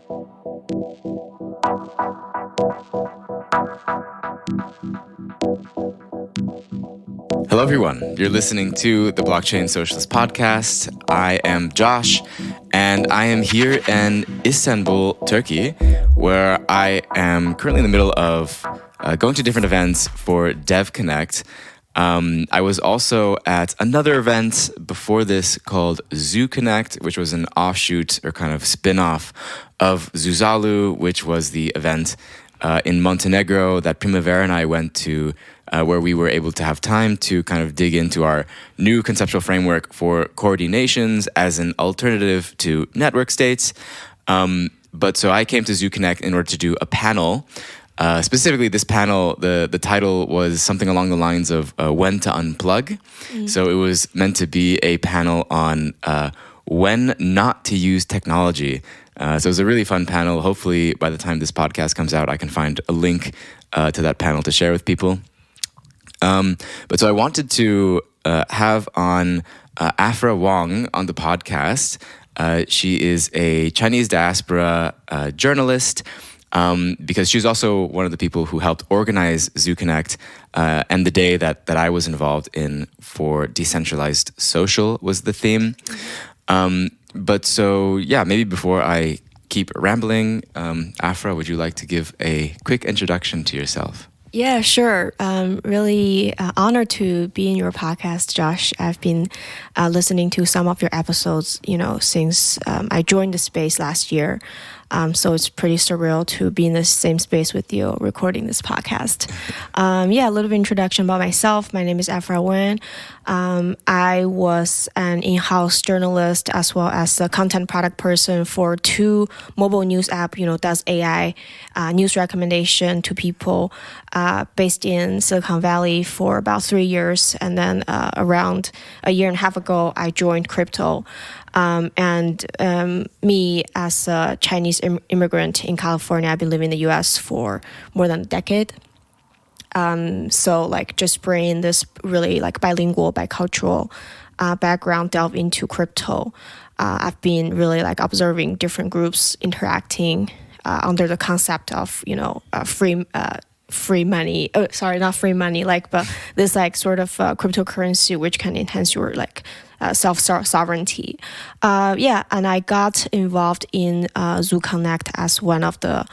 Hello, everyone. You're listening to the Blockchain Socialist Podcast. I am Josh, and I am here in Istanbul, Turkey, where I am currently in the middle of going to different events for ZuConnect. I was also at another event before this called ZuConnect, which was an offshoot or kind of spin-off of Zuzalu, which was the event in Montenegro that Primavera and I went to, where we were able to have time to kind of dig into our new conceptual framework for coordi-nations as an alternative to network states. But so I came to ZuConnect in order to do a panel. Specifically, this panel, the title was something along the lines of when to unplug. So it was meant to be a panel on when not to use technology. So it was a really fun panel. Hopefully, by the time this podcast comes out, I can find a link to that panel to share with people. But so I wanted to have on Afra Wang on the podcast. She is a Chinese diaspora journalist, because she's also one of the people who helped organize ZuConnect, and the day that I was involved in for Decentralized Social was the theme. But so, yeah, maybe before I keep rambling, Afra, would you like to give a quick introduction to yourself? Yeah, sure. Really honored to be in your podcast, Josh. I've been listening to some of your episodes, since I joined the space last year. So it's pretty surreal to be in the same space with you recording this podcast. A little bit introduction about myself. My name is Afra Wang. I was an in-house journalist as well as a content product person for two mobile news app, does AI news recommendation to people based in Silicon Valley for about 3 years. And then around a year and a half ago, I joined crypto. Me as a Chinese immigrant in California, I've been living in the US for more than a decade. So just bringing this really bilingual, bicultural background delve into crypto. I've been really observing different groups interacting under the concept of, free money. Oh, sorry, not free money, but this sort of cryptocurrency which can enhance your self-sovereignty. And I got involved in ZuConnect as one of the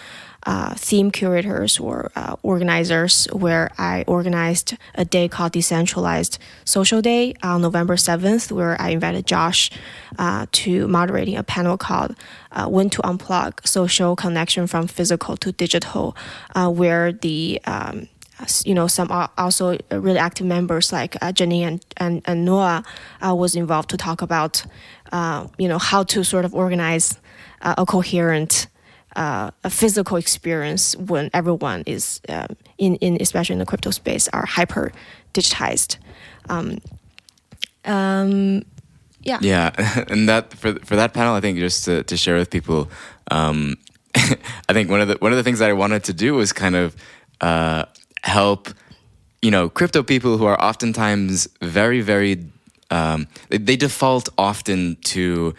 theme curators or organizers, where I organized a day called Decentralized Social Day on November 7th, where I invited Josh to moderating a panel called When to Unplug, Social Connection from Physical to Digital, where the some also really active members like Jenny and Noah was involved to talk about, how to sort of organize a coherent a physical experience when everyone is in especially in the crypto space are hyper digitized. And that for that panel, I think just to share with people, I think one of the things that I wanted to do was kind of help crypto people who are oftentimes very, very they default often to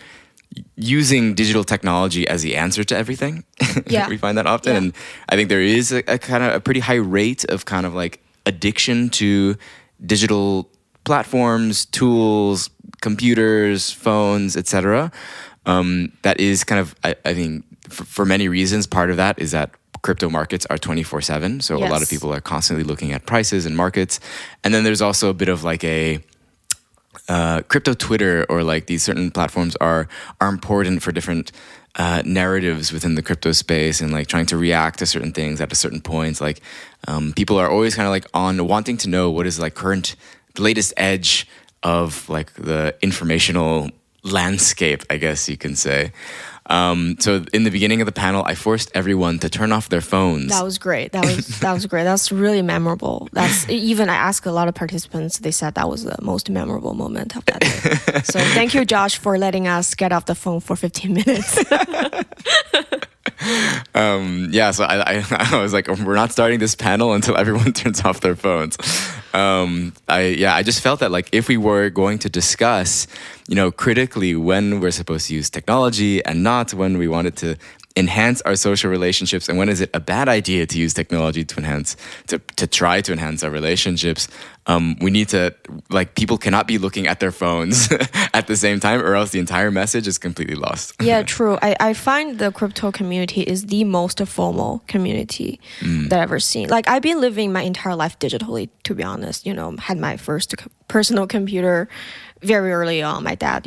using digital technology as the answer to everything. Yeah. We find that often. Yeah. And I think there is a kind of a pretty high rate of kind of addiction to digital platforms, tools, computers, phones, etc. That is kind of, I think, for many reasons, part of that is that crypto markets are 24/7. So yes. A lot of people are constantly looking at prices and markets. And then there's also a bit of a crypto Twitter, or these certain platforms are important for different narratives within the crypto space, and trying to react to certain things at a certain point. People are always kind of on wanting to know what is current, the latest edge of the informational landscape, I guess you can say. So in the beginning of the panel, I forced everyone to turn off their phones. That was great. That was great. That's really memorable. That's even I asked a lot of participants. They said that was the most memorable moment of that day. So thank you, Josh, for letting us get off the phone for 15 minutes. So I was like, we're not starting this panel until everyone turns off their phones. I just felt that if we were going to discuss, critically when we're supposed to use technology and not, when we wanted to enhance our social relationships, and when is it a bad idea to use technology to try to enhance our relationships. We need to, like, people cannot be looking at their phones at the same time, or else the entire message is completely lost. Yeah, true. I find the crypto community is the most formal community that I've ever seen. Like, I've been living my entire life digitally, to be honest. Had my first personal computer very early on. My dad,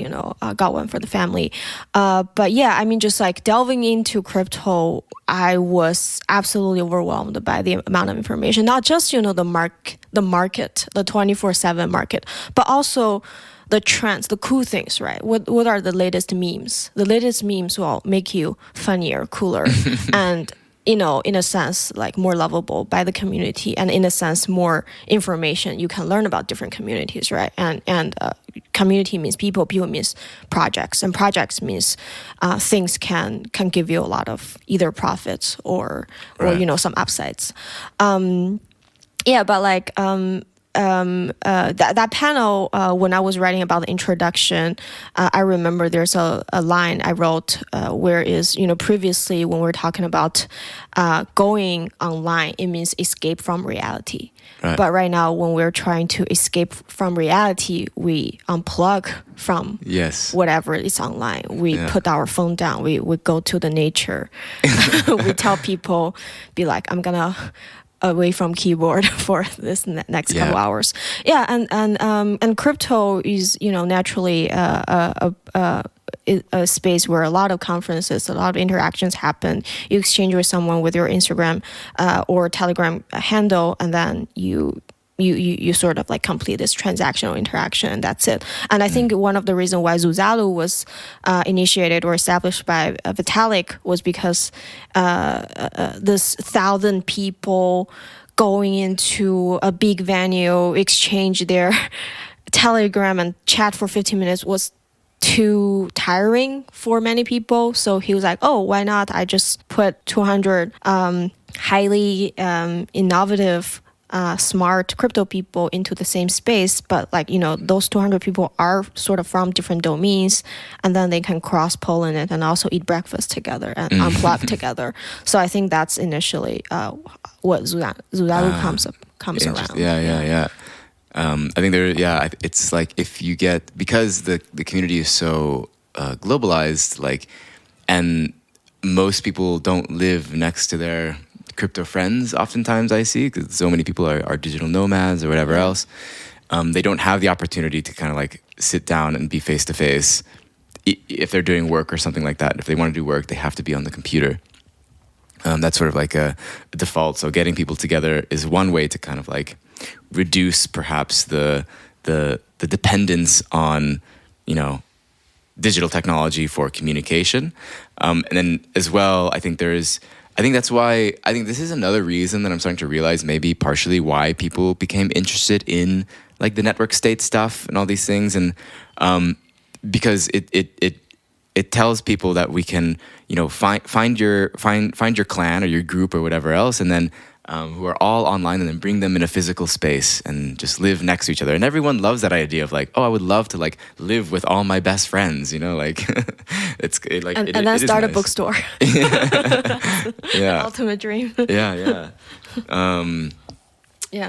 got one for the family. But yeah, I mean, just like delving into crypto, I was absolutely overwhelmed by the amount of information. Not just, the market, the 24/7 market, but also the trends, the cool things, right? What are the latest memes? The latest memes will make you funnier, cooler, and in a sense, like more lovable by the community, and in a sense, more information you can learn about different communities, right? And community means people means projects, and projects means things can give you a lot of either profits or some upsides. Yeah, but like that panel, when I was writing about the introduction, I remember there's a line I wrote where is, previously when we're talking about going online, it means escape from reality. Right. But right now, when we're trying to escape from reality, we unplug from whatever is online. We put our phone down. We go to the nature. We tell people, be like, I'm gonna away from keyboard for this next couple hours. Yeah, and crypto is naturally a space where a lot of conferences, a lot of interactions happen. You exchange with someone with your Instagram or Telegram handle, and then you sort of like complete this transactional interaction, and that's it. And I think one of the reasons why Zuzalu was initiated or established by Vitalik was because this 1,000 people going into a big venue, exchange their Telegram and chat for 15 minutes was too tiring for many people. So he was like, oh, why not? I just put 200 highly innovative smart crypto people into the same space, but like those 200 people are sort of from different domains, and then they can cross-pollinate and also eat breakfast together and unplug together. So I think that's initially what Zuzalu comes around. Yeah. I think it's like if you get, because the community is so globalized, like, and most people don't live next to their crypto friends oftentimes, I see, because so many people are digital nomads or whatever else. They don't have the opportunity to kind of like sit down and be face to face if they're doing work or something like that. If they want to do work, they have to be on the computer. That's sort of like a default. So getting people together is one way to kind of like reduce perhaps the dependence on digital technology for communication. And then as well, I think that's why, I think this is another reason that I'm starting to realize maybe partially why people became interested in like the network state stuff and all these things. And because it tells people that we can, find your clan or your group or whatever else, and then who are all online, and then bring them in a physical space and just live next to each other. And everyone loves that idea of like, oh, I would love to like live with all my best friends, like and then start a bookstore. Yeah. Ultimate dream. Yeah.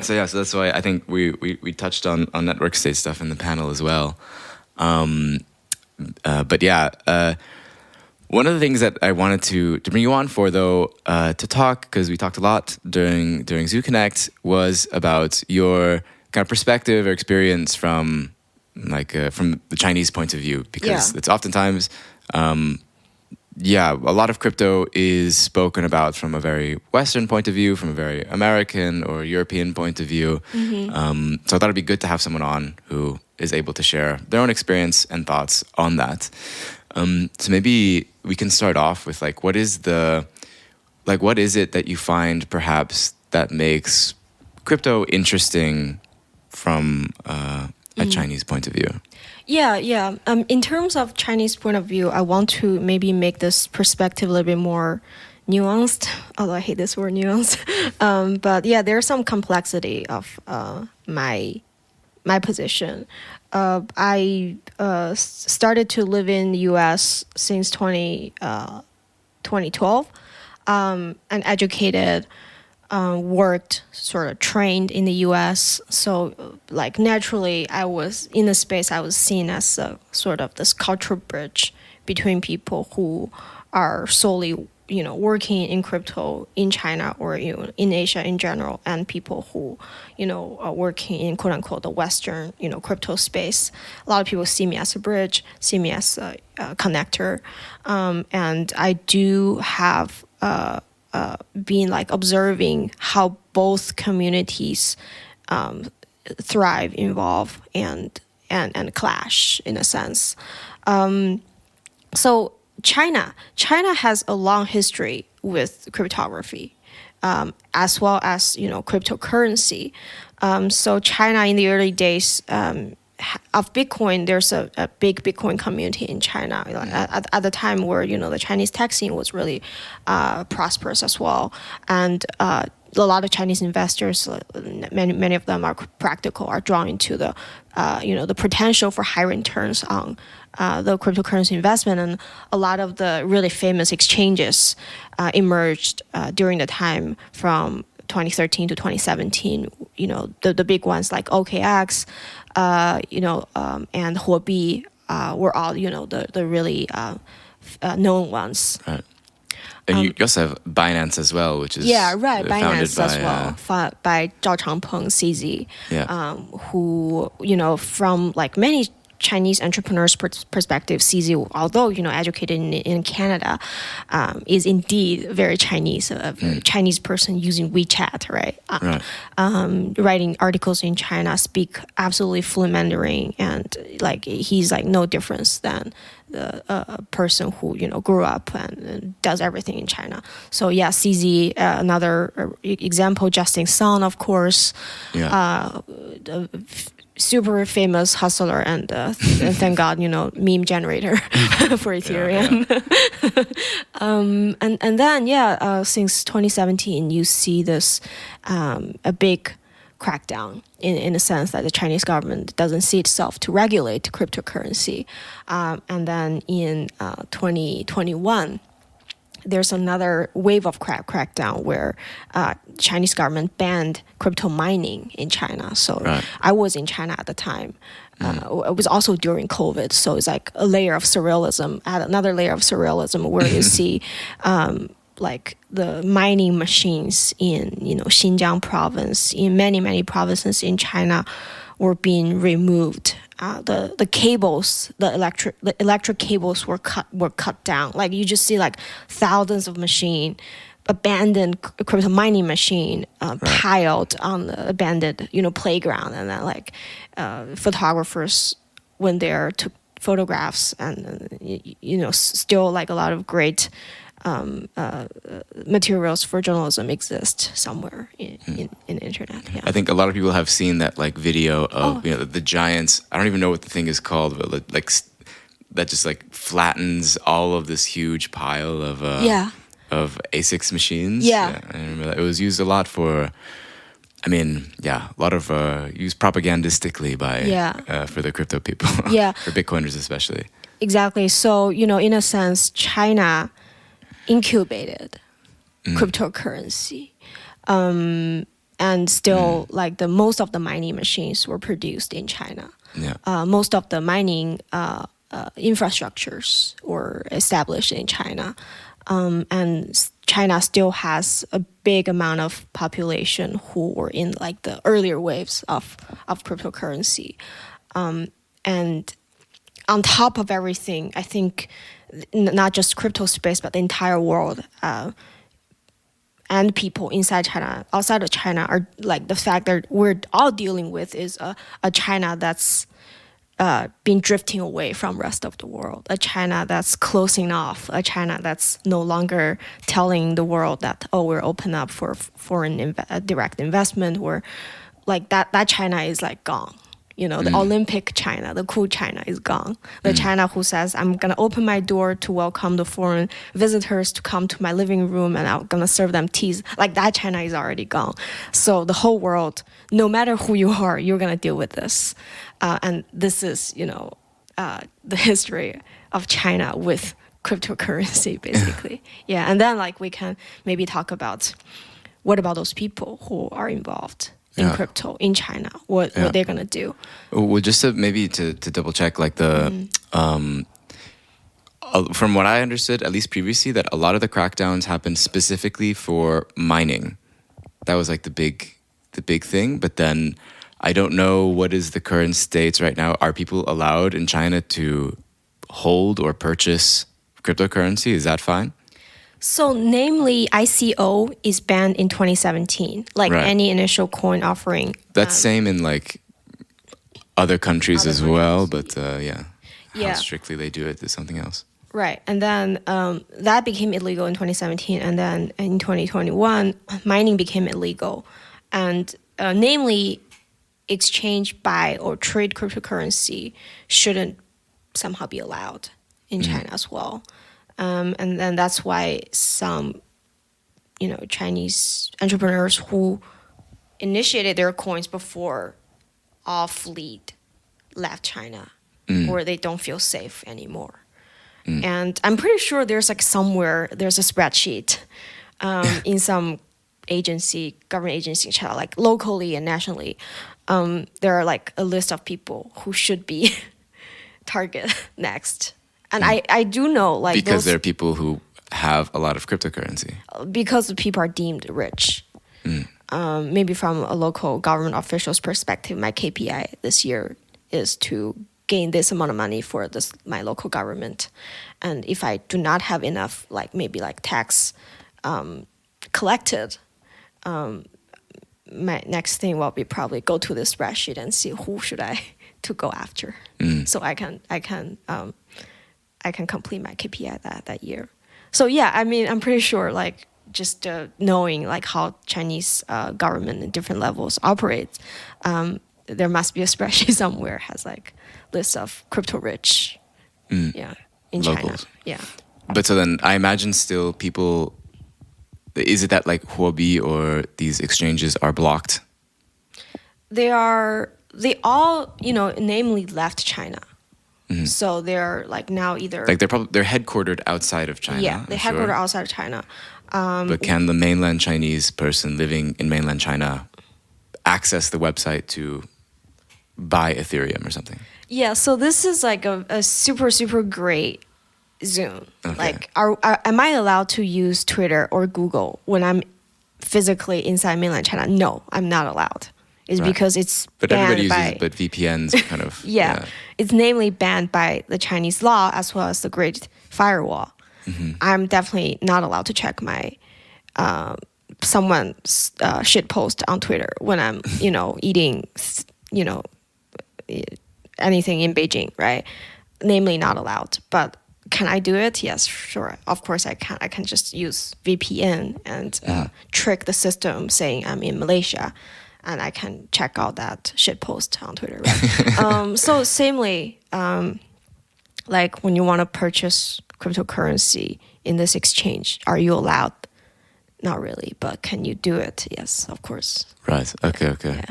So that's why I think we touched on network state stuff in the panel as well. One of the things that I wanted to bring you on for, though, to talk, because we talked a lot during ZuConnect, was about your kind of perspective or experience from the Chinese point of view, because it's oftentimes, a lot of crypto is spoken about from a very Western point of view, from a very American or European point of view. Mm-hmm. So I thought it'd be good to have someone on who is able to share their own experience and thoughts on that. So maybe we can start off with what is it that you find perhaps that makes crypto interesting from a Chinese point of view? Yeah. In terms of Chinese point of view, I want to maybe make this perspective a little bit more nuanced, although I hate this word nuanced. But yeah, there's some complexity of my position. I started to live in the U.S. since 2012, 2012, and educated, worked, sort of trained in the U.S. So like naturally, I was in the space. I was seen as a sort of this cultural bridge between people who are solely, working in crypto in China or in Asia in general, and people who, are working in quote unquote the Western, crypto space. A lot of people see me as a bridge, see me as a connector, and I do have been like observing how both communities thrive, evolve, and clash in a sense. So China has a long history with cryptography, as well as cryptocurrency. So China in the early days of Bitcoin, there's a big Bitcoin community in China at the time where the Chinese tech scene was really prosperous as well, and a lot of Chinese investors, many of them are practical, are drawn into the the potential for high returns on the cryptocurrency investment, and a lot of the really famous exchanges emerged during the time from 2013 to 2017. The big ones like OKX, and Huobi were all the really known ones. Right. And you also have Binance as well, which is Binance as well, by Zhao Changpeng, CZ, who from like many Chinese entrepreneurs' perspective, CZ, although educated in Canada, is indeed very Chinese, a very Chinese person using WeChat, right? Writing articles in China, speak absolutely fluent Mandarin, and like he's like no difference than the person who grew up and does everything in China. So yeah, CZ, another example, Justin Sun, of course, super famous hustler and thank God, meme generator for Ethereum. And then since 2017, you see this a big crackdown in the sense that the Chinese government doesn't see itself to regulate cryptocurrency. And then in 2021, there's another wave of crackdown where Chinese government banned crypto mining in China. So I was in China at the time. It was also during COVID. So it's like a layer of surrealism, add another layer of surrealism where you see like the mining machines in Xinjiang province, in many provinces in China, were being removed. The cables, the electric cables were cut down. Like you just see like thousands of abandoned crypto mining machine piled on the abandoned playground, and then like photographers went there, took photographs, and still like a lot of great materials for journalism exist somewhere in the internet. Yeah. I think a lot of people have seen that like video of the giants. I don't even know what the thing is called, but like that just like flattens all of this huge pile of ASICs machines. Yeah, I remember that. It was used a lot for. I mean, a lot of used propagandistically by for the crypto people. For Bitcoiners especially. Exactly. So in a sense, China incubated cryptocurrency, and still like the most of the mining machines were produced in China. Most of the mining infrastructures were established in China, and China still has a big amount of population who were in like the earlier waves of cryptocurrency, and on top of everything, I think not just crypto space, but the entire world and people inside China, outside of China, are like the fact that we're all dealing with is a China that's been drifting away from rest of the world, a China that's closing off, a China that's no longer telling the world that, we're open up for foreign direct investment. We're like that China is like gone. The Olympic China, the cool China is gone. The China who says, I'm going to open my door to welcome the foreign visitors to come to my living room and I'm going to serve them teas. Like that China is already gone. So the whole world, no matter who you are, you're going to deal with this. And this is, the history of China with cryptocurrency, basically. Yeah, and then like we can maybe talk about what about those people who are involved in crypto in China? What they're gonna do? Well, just to double check, like from what I understood, at least previously, that a lot of the crackdowns happened specifically for mining. That was like the big thing. But then I don't know what is the current states right now. Are people allowed in China to hold or purchase cryptocurrency? Is that fine? So, namely, ICO is banned in 2017. Like any initial coin offering. That's same in like other countries as well. But how strictly they do it is something else. Right. And then that became illegal in 2017. And then in 2021, mining became illegal. And namely, exchange, buy, or trade cryptocurrency shouldn't somehow be allowed in China as well. And then that's why some, Chinese entrepreneurs who initiated their coins before all fleet left China, or they don't feel safe anymore. And I'm pretty sure there's like somewhere there's a spreadsheet in some government agency in China, like locally and nationally. There are like a list of people who should be targeted next. And I do know like because there are people who have a lot of cryptocurrency. Because the people are deemed rich. Maybe from a local government official's perspective, my KPI this year is to gain this amount of money for my local government. And if I do not have enough, like maybe like tax collected, my next thing will be probably go to this spreadsheet and see who should I to go after, so I can complete my KPI that year. So yeah, I mean, I'm pretty sure like just knowing like how Chinese government at different levels operates, there must be a spreadsheet somewhere has like lists of crypto rich, in locals. China. Yeah. But so then I imagine still people. Is it that like Huobi or these exchanges are blocked? They all, namely left China. So they're like now either like they're headquartered outside of China. Yeah, they're headquartered outside of China. But can the mainland Chinese person living in mainland China access the website to buy Ethereum or something? Yeah, so this is like a super, super great zone. Okay. Like, am I allowed to use Twitter or Google when I'm physically inside mainland China? No, I'm not allowed. It's because it's but banned everybody by... uses, but VPNs kind of... It's namely banned by the Chinese law as well as the Great Firewall. I'm definitely not allowed to check my someone's shit post on Twitter when I'm, eating, anything in Beijing, right? Namely not allowed. But can I do it? Yes, sure. Of course I can. I can just use VPN and trick the system saying I'm in Malaysia, and I can check out that shit post on Twitter, right? So samely, like when you want to purchase cryptocurrency in this exchange, are you allowed? Not really, but can you do it? Yes, of course. Right. Okay.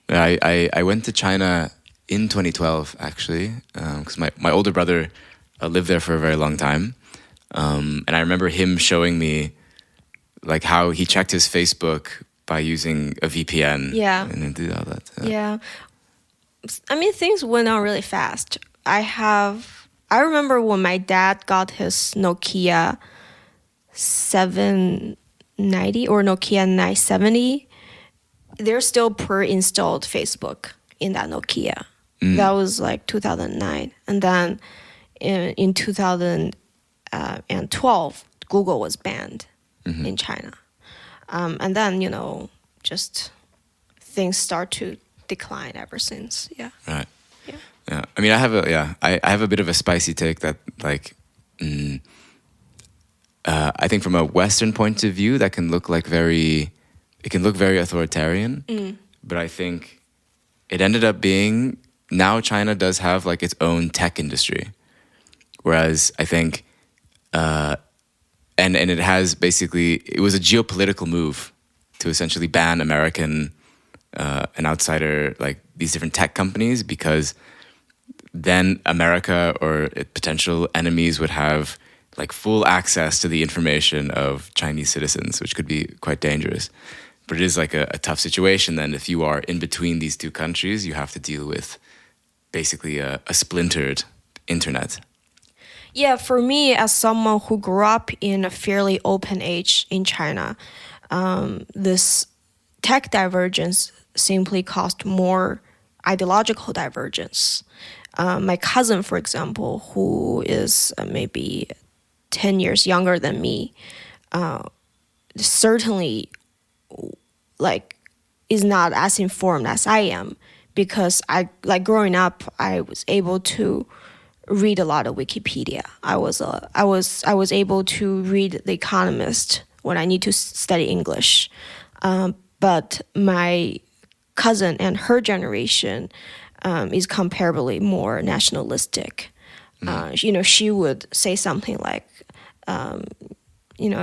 Yeah. I went to China in 2012 actually, because my older brother lived there for a very long time, and I remember him showing me like how he checked his Facebook by using a VPN. Yeah. And then did all that. Yeah. I mean, things went on really fast. I remember when my dad got his Nokia 790 or Nokia 970, there's still pre-installed Facebook in that Nokia. That was like 2009. And then in 2012, Google was banned in China. And then, just things start to decline ever since. Yeah. Right. Yeah. I mean, I have a bit of a spicy take that like, I think from a Western point of view, that can look very authoritarian. But I think it ended up being, now China does have like its own tech industry. Whereas I think, and it has basically, it was a geopolitical move to essentially ban American and outsider, like these different tech companies, because then America or potential enemies would have like full access to the information of Chinese citizens, which could be quite dangerous. But it is like a tough situation then. If you are in between these two countries, you have to deal with basically a splintered internet. Yeah, for me, as someone who grew up in a fairly open age in China, this tech divergence simply caused more ideological divergence. My cousin, for example, who is maybe 10 years younger than me, certainly like is not as informed as I am, because I like growing up, I was able to read a lot of Wikipedia. I was able to read The Economist when I need to study English. But my cousin and her generation is comparably more nationalistic. She would say something like,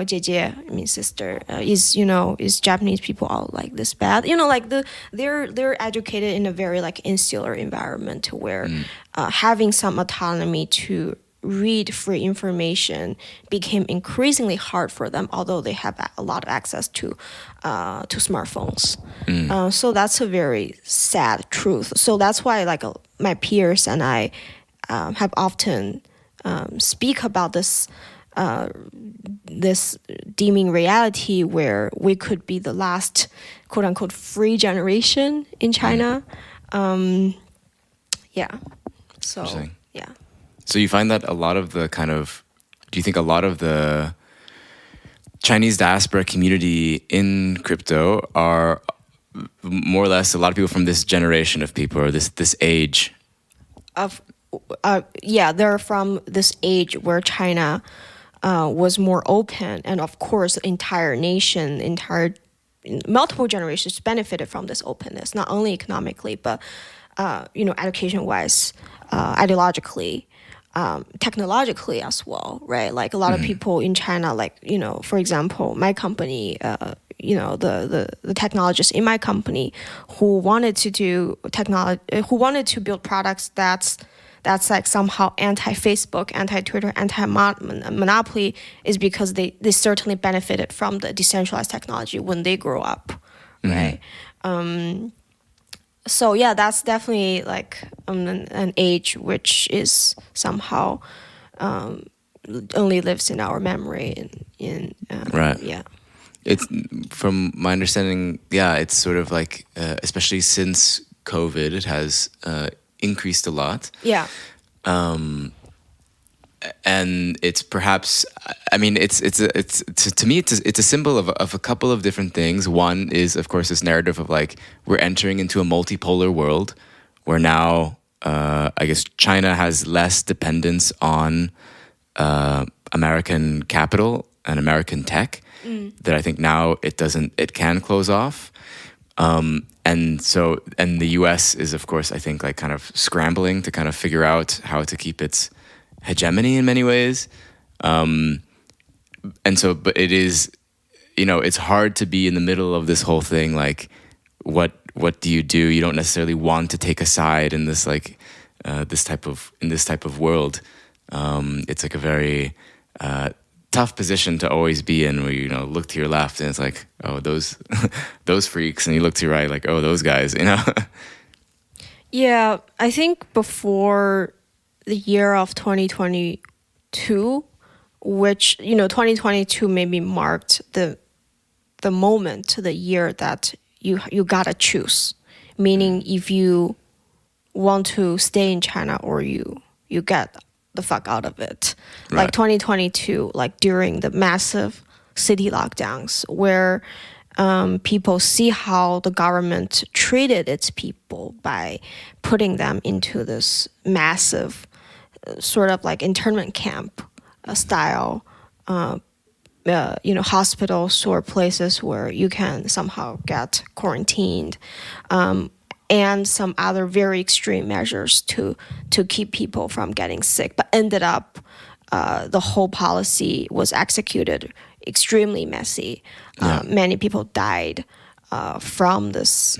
姐姐, I mean sister, is Japanese people all like this bad? They're educated in a very like insular environment where having some autonomy to read free information became increasingly hard for them, although they have a lot of access to smartphones. So that's a very sad truth. So that's why like my peers and I have often speak about this deeming reality where we could be the last quote unquote free generation in China. So yeah. So you find that a lot of the do you think a lot of the Chinese diaspora community in crypto are more or less a lot of people from this generation of people, or this age? They're from this age where China was more open, and of course, the entire nation, multiple generations benefited from this openness, not only economically, but education-wise, ideologically, technologically as well, right? Like a lot of people in China, like for example, my company, the technologists in my company who wanted to do who wanted to build products that's like somehow anti-Facebook, anti-Twitter, anti-monopoly, is because they certainly benefited from the decentralized technology when they grow up, right? So yeah, that's definitely like an age which is somehow only lives in our memory. Right. Yeah. It's, from my understanding, it's sort of like, especially since COVID, it has increased a lot. Yeah. And it's perhaps, I mean, to me, it's a symbol of a couple of different things. One is, of course, this narrative of like, we're entering into a multipolar world where now, I guess China has less dependence on American capital and American tech, that I think now it can close off. And the US is, of course, I think, like kind of scrambling to kind of figure out how to keep its hegemony in many ways. But it is, it's hard to be in the middle of this whole thing. Like, what do? You don't necessarily want to take a side in this, like, this type of world. It's like a very tough position to always be in, where you look to your left and it's like, oh, those those freaks, and you look to your right like, oh, those guys. Yeah, I think before the year of 2022, which 2022 maybe marked the moment, the year that you gotta choose, meaning if you want to stay in China or you get the fuck out of it. Right. Like 2022, like during the massive city lockdowns, where people see how the government treated its people by putting them into this massive sort of like internment camp style, hospitals or places where you can somehow get quarantined, and some other very extreme measures to keep people from getting sick. But ended up, the whole policy was executed extremely messy. Many people died from this,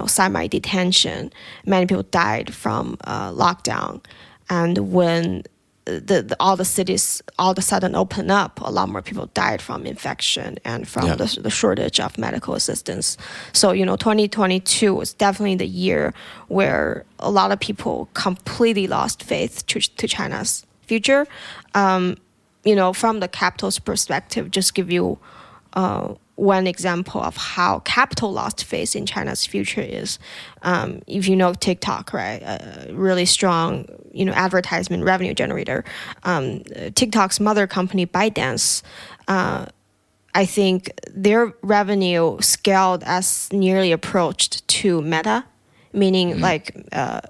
semi-detention. Many people died from lockdown. And when all the cities all of a sudden open up, a lot more people died from infection and from the shortage of medical assistance. So 2022 was definitely the year where a lot of people completely lost faith to China's future. From the capital's perspective, just give you one example of how capital lost faith in China's future is, if you know TikTok, right? Really strong, advertisement revenue generator. TikTok's mother company, ByteDance, I think their revenue scaled as nearly approached to Meta, meaning ByteDance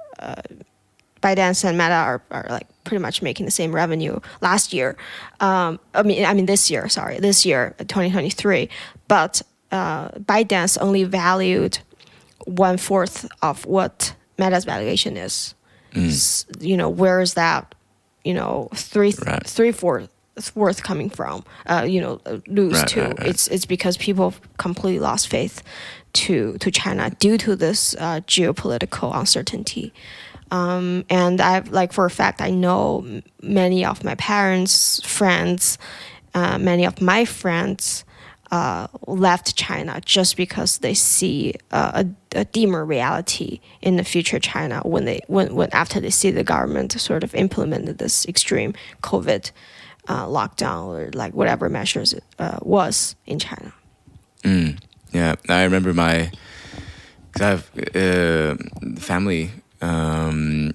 and Meta are like pretty much making the same revenue last year. This year, 2023. But ByteDance only valued 1/4 of what Meta's valuation is. Where is that, three-fourths coming from? Lose to. Right. It's because people completely lost faith to China due to this geopolitical uncertainty. And I've for a fact, I know many of my parents' friends, many of my friends left China just because they see a dimmer reality in the future China when after they see the government sort of implemented this extreme COVID lockdown or like whatever measures it was in China. Yeah, I remember I have family from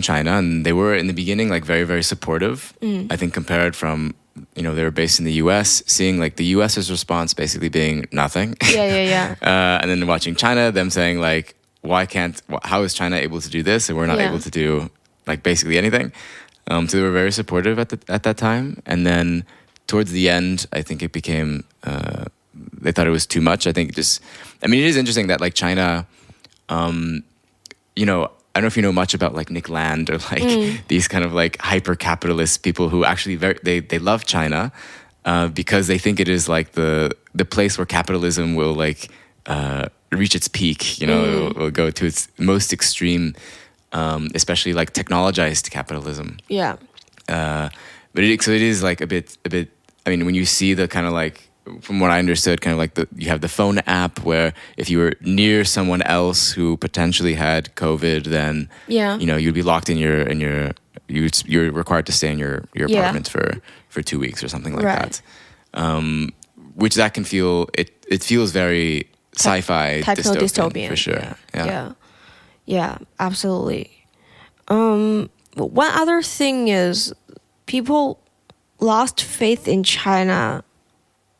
China, and they were in the beginning like very, very supportive. I think compared from they were based in the U.S., seeing like the U.S.'s response basically being nothing. Yeah. And then watching China, them saying like, how is China able to do this and we're not able to do like basically anything? So they were very supportive at that time. And then towards the end, I think it became, they thought it was too much. I think it is interesting that like China, I don't know if you know much about like Nick Land or like these kind of like hyper capitalist people who actually they love China because they think it is like the place where capitalism will like reach its peak. Will go to its most extreme, especially like technologized capitalism. Yeah. But it is like a bit. I mean, when you see the kind of like, from what I understood, kind of like you have the phone app where if you were near someone else who potentially had COVID, then you'd be locked in you're required to stay in your apartment for 2 weeks or something like that. Which that can feel it feels very sci-fi, dystopian for sure. Yeah, absolutely. One other thing is people lost faith in China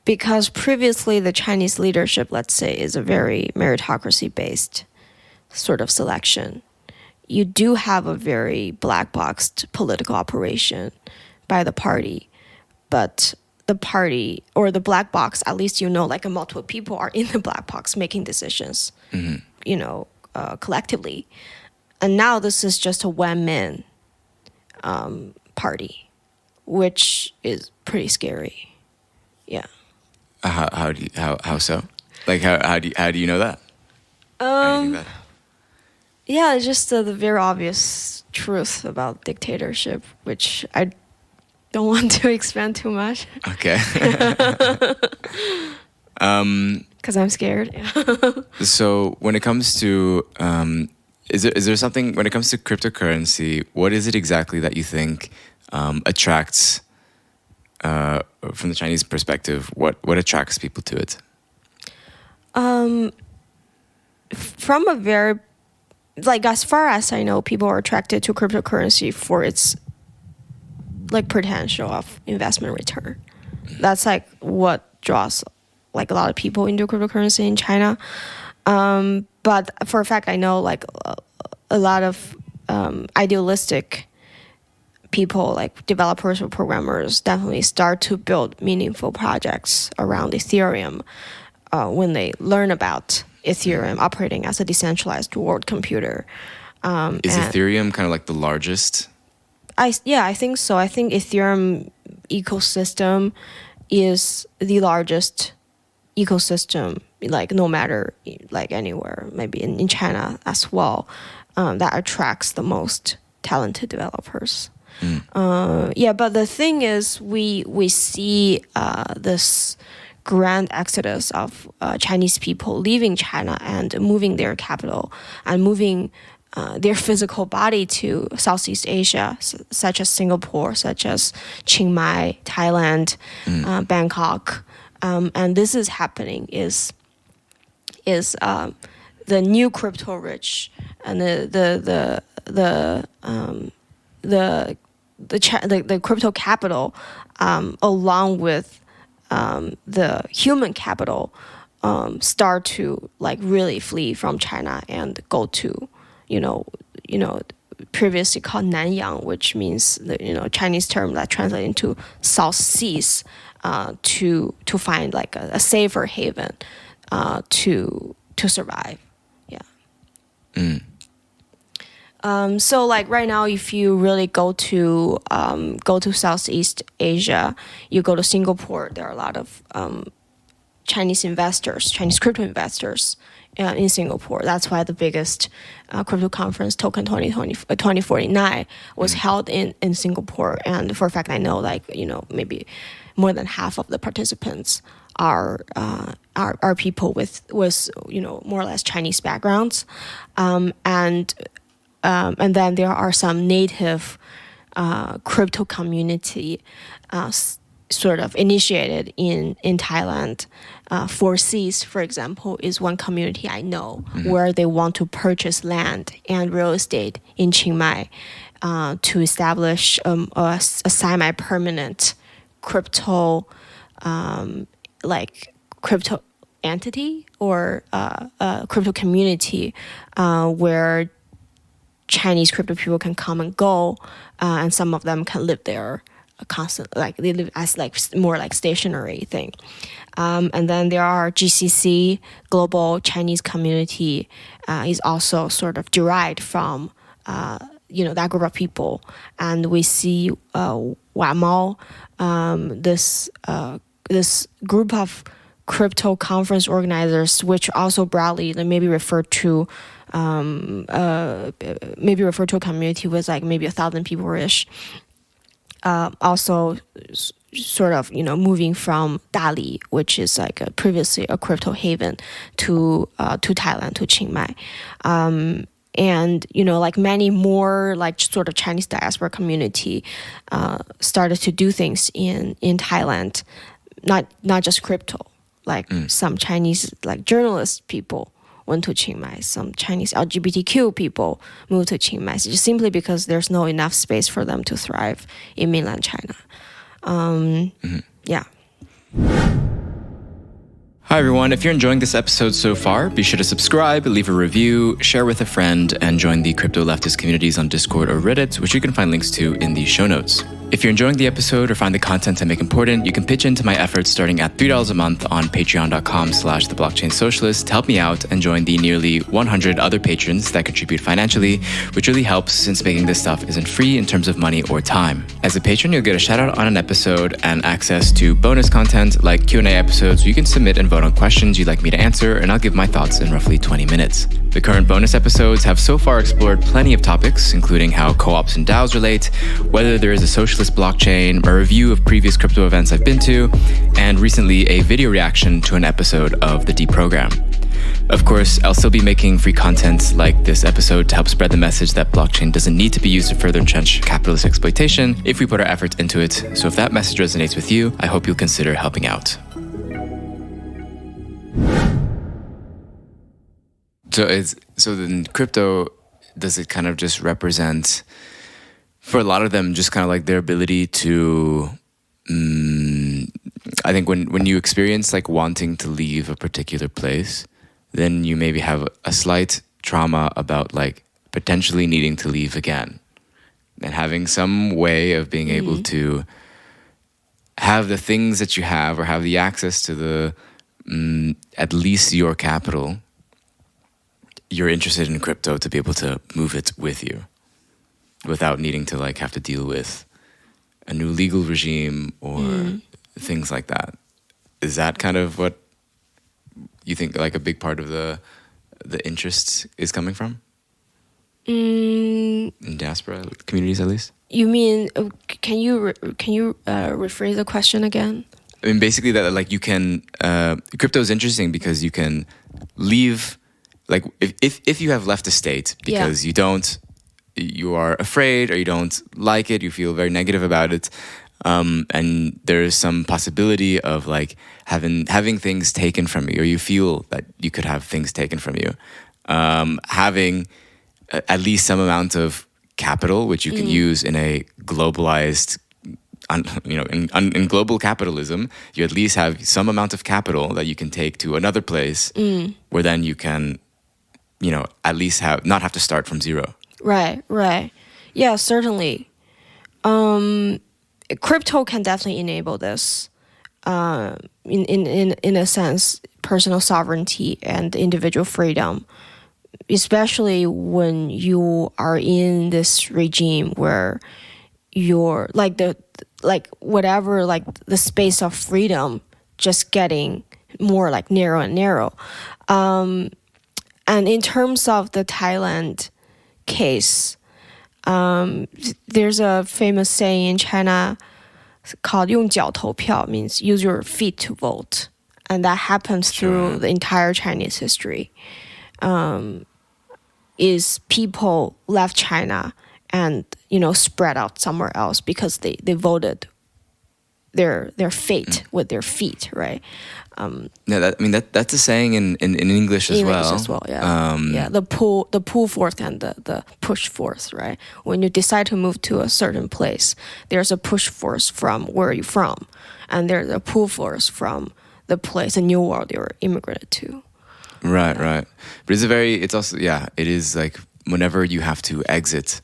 because previously the Chinese leadership, let's say, is a very meritocracy-based sort of selection. You do have a very black-boxed political operation by the party, but the party or the black box, at least like multiple people are in the black box making decisions, collectively. And now this is just a one-man party, which is pretty scary. Yeah. How so? Like how do you know that? How do you think that? Yeah, it's just the very obvious truth about dictatorship, which I don't want to expand too much. Okay. Because I'm scared. So when it comes to is there something when it comes to cryptocurrency? What is it exactly that you think attracts? From the Chinese perspective, what attracts people to it? From a very, like as far as I know, people are attracted to cryptocurrency for its like potential of investment return. That's like what draws like a lot of people into cryptocurrency in China. But for a fact, I know like a lot of idealistic people like developers or programmers definitely start to build meaningful projects around Ethereum when they learn about Ethereum operating as a decentralized world computer. Is Ethereum kind of like the largest? I think so. I think Ethereum ecosystem is the largest ecosystem, like no matter like anywhere, maybe in China as well, that attracts the most talented developers. But the thing is, we see this grand exodus of Chinese people leaving China and moving their capital and moving their physical body to Southeast Asia, such as Singapore, such as Chiang Mai, Thailand, Bangkok, and this is happening is the new crypto rich and the crypto capital, along with the human capital, start to like really flee from China and go to, previously called Nanyang, which means the Chinese term that translates into South Seas, to find like a safer haven, to survive. So like right now, if you really go to Southeast Asia, you go to Singapore, there are a lot of Chinese crypto investors in Singapore. That's why the biggest crypto conference, Token 2049, was held in Singapore. And for a fact, I know maybe more than half of the participants are people with more or less Chinese backgrounds, and then there are some native crypto community sort of initiated in Thailand. Four Seas, for example, is one community I know where they want to purchase land and real estate in Chiang Mai to establish a semi-permanent crypto crypto entity or crypto community where Chinese crypto people can come and go, and some of them can live there constantly, like they live as more like stationary thing. And then there are GCC, Global Chinese Community, is also sort of derived from that group of people. And we see Wamao, this group of crypto conference organizers, which also broadly maybe refer to a community with like maybe 1,000 people-ish. Also sort of moving from Dali, which is like previously a crypto haven, to Thailand, to Chiang Mai. And like many more like sort of Chinese diaspora community started to do things in Thailand, not just crypto. Like some Chinese like journalist people went to Chiang Mai. Some Chinese LGBTQ people moved to Chiang Mai, just simply because there's no enough space for them to thrive in mainland China. Yeah. Hi, everyone. If you're enjoying this episode so far, be sure to subscribe, leave a review, share with a friend, and join the crypto leftist communities on Discord or Reddit, which you can find links to in the show notes. If you're enjoying the episode or find the content I make important, you can pitch into my efforts starting at $3 a month on patreon.com/theblockchainsocialist to help me out and join the nearly 100 other patrons that contribute financially, which really helps since making this stuff isn't free in terms of money or time. As a patron, you'll get a shout out on an episode and access to bonus content like Q&A episodes where you can submit and vote on questions you'd like me to answer, and I'll give my thoughts in roughly 20 minutes. The current bonus episodes have so far explored plenty of topics, including how co-ops and DAOs relate, whether there is a socialist blockchain, a review of previous crypto events I've been to, and recently a video reaction to an episode of the Deprogram. Of course, I'll still be making free content like this episode to help spread the message that blockchain doesn't need to be used to further entrench capitalist exploitation if we put our efforts into it. So if that message resonates with you, I hope you'll consider helping out. So then crypto, does it kind of just represent, for a lot of them, just kind of like their ability to, I think when you experience like wanting to leave a particular place, then you maybe have a slight trauma about like potentially needing to leave again, and having some way of being able to have the things that you have, or have the access to the, at least your capital, you're interested in crypto to be able to move it with you without needing to like have to deal with a new legal regime or things like that. Is that kind of what you think like a big part of the interest is coming from? In diaspora communities, at least? You mean can you rephrase the question again? I mean, basically that like you can crypto is interesting because you can leave, like if you have left a state because you are afraid or you don't like it, you feel very negative about it, and there is some possibility of like having things taken from you, or you feel that you could have things taken from you, having at least some amount of capital which you can use in a globalized, in global capitalism, you at least have some amount of capital that you can take to another place where then you can, at least not have to start from zero. Right. Yeah, certainly. Crypto can definitely enable this. In a sense, personal sovereignty and individual freedom, especially when you are in this regime where you're the space of freedom just getting more like narrow and narrow. And in terms of the Thailand case, there's a famous saying in China called 用脚投票, means use your feet to vote. And that happens through the entire Chinese history. Is people left China and, spread out somewhere else because they voted their fate with their feet, right? That's a saying in English as well. Yeah. The pull force and the push force, right? When you decide to move to a certain place, there's a push force from where you're from, and there's a pull force from the place, a new world you're immigrated to. Right. But it's also, it is like whenever you have to exit.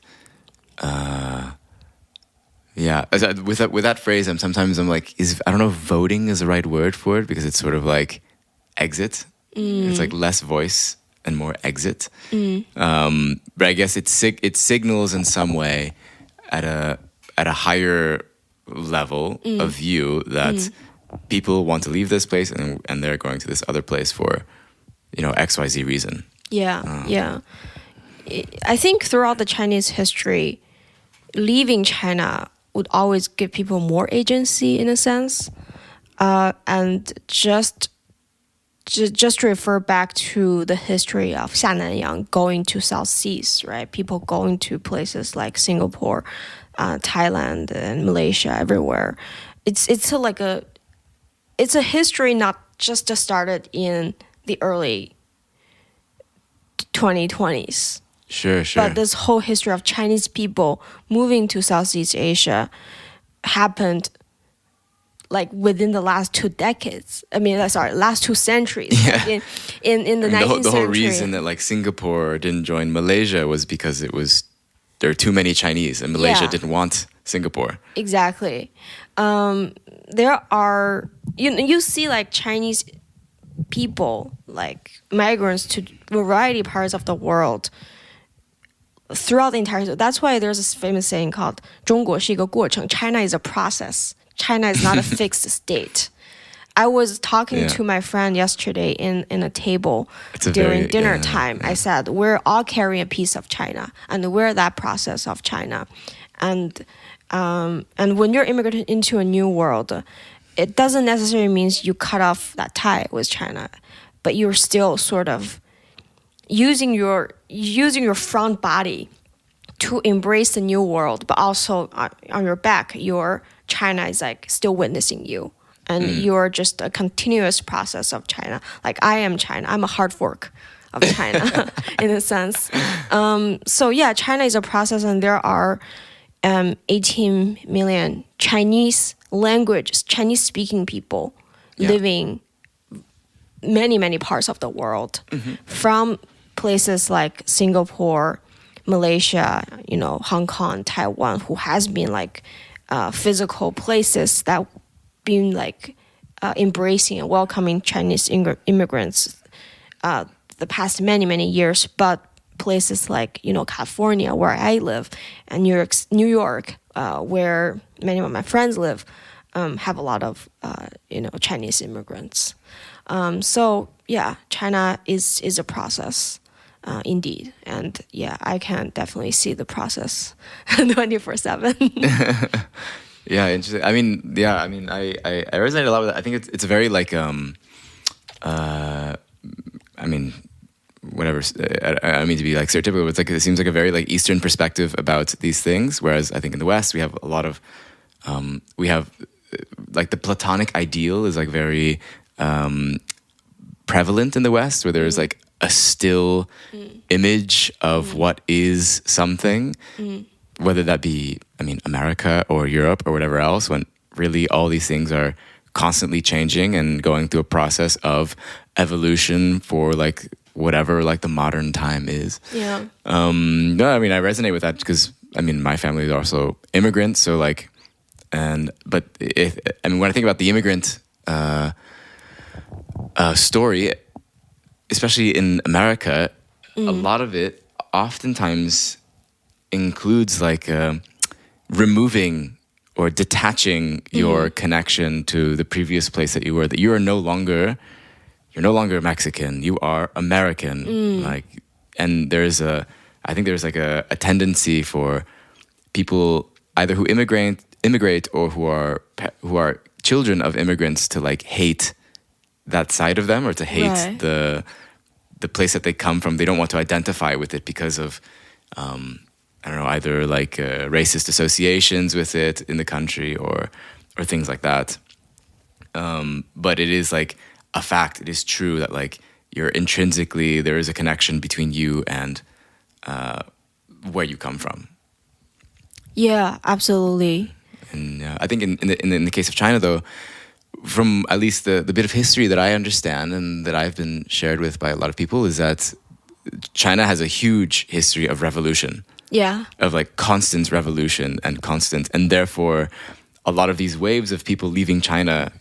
With that phrase, sometimes I'm like, I don't know if voting is the right word for it, because it's sort of like exit. It's like less voice and more exit. But I guess it signals in some way at a higher level of view that people want to leave this place and they're going to this other place for, XYZ reason. Yeah. I think throughout the Chinese history, leaving China would always give people more agency in a sense. And just refer back to the history of Xiananyang going to South Seas, right? People going to places like Singapore, Thailand, and Malaysia, everywhere. It's a history not just started in the early 2020s. Sure. But this whole history of Chinese people moving to Southeast Asia happened like within the last 2 decades. Last 2 centuries. Yeah. Like in the 19th century. The whole reason that like Singapore didn't join Malaysia was because there are too many Chinese, and Malaysia didn't want Singapore. Exactly. There are you see like Chinese people, like migrants to variety of parts of the world throughout the entire. That's why there's this famous saying called 中国是一个过程. China is a process. China is not a fixed state. I was talking to my friend yesterday in a table during dinner time. I said, we're all carrying a piece of China, and we're that process of China. And when you're immigrating into a new world, it doesn't necessarily mean you cut off that tie with China, but you're still sort of using your front body to embrace the new world, but also on your back, your China is like still witnessing you, and you're just a continuous process of China. Like I am China, I'm a hard fork of China in a sense. So yeah, China is a process, and there are 18 million Chinese speaking people living many parts of the world, from places like Singapore, Malaysia, Hong Kong, Taiwan, who has been like physical places that been like embracing and welcoming Chinese immigrants the past many years. But places like California, where I live, and New York, where many of my friends live, have a lot of Chinese immigrants. So yeah, China is a process. indeed. And yeah, I can definitely see the process 24/7. Yeah, interesting. I mean, I resonate a lot with that. I think it's a very like I mean, whatever. I don't mean to be like stereotypical, but it's like it seems like a very like Eastern perspective about these things. Whereas I think in the West we have a lot of we have like the Platonic ideal is like very prevalent in the West, where there's like a still image of what is something, whether that be, I mean, America or Europe or whatever else, when really all these things are constantly changing and going through a process of evolution for like whatever like the modern time is. Yeah. No, I mean, I resonate with that because I mean, my family is also immigrants, so like, but I mean, when I think about the immigrant story, especially in America, a lot of it oftentimes includes like removing or detaching your connection to the previous place that you were. That you're no longer Mexican. You are American. Like, and I think there's like a tendency for people either who immigrate or who are children of immigrants to like hate that side of them, or to hate the place that they come from. They don't want to identify with it because of I don't know, either like racist associations with it in the country or things like that. But it is like a fact. It is true that like you're intrinsically, there is a connection between you and where you come from. Yeah, absolutely. And I think in the case of China, though, from at least the bit of history that I understand and that I've been shared with by a lot of people, is that China has a huge history of revolution. Yeah. Of like constant revolution and therefore a lot of these waves of people leaving China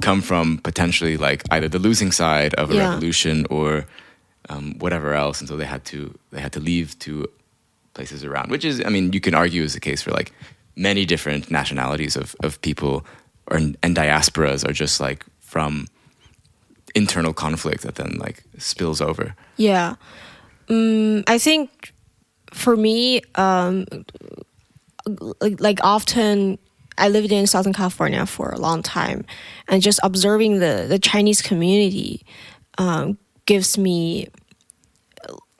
come from potentially like either the losing side of a revolution or whatever else, and so they had to leave to places around, which is, I mean, you can argue is the case for like many different nationalities of people, and diasporas are just like from internal conflict that then like spills over. Yeah. I think for me, like often I lived in Southern California for a long time, and just observing the Chinese community gives me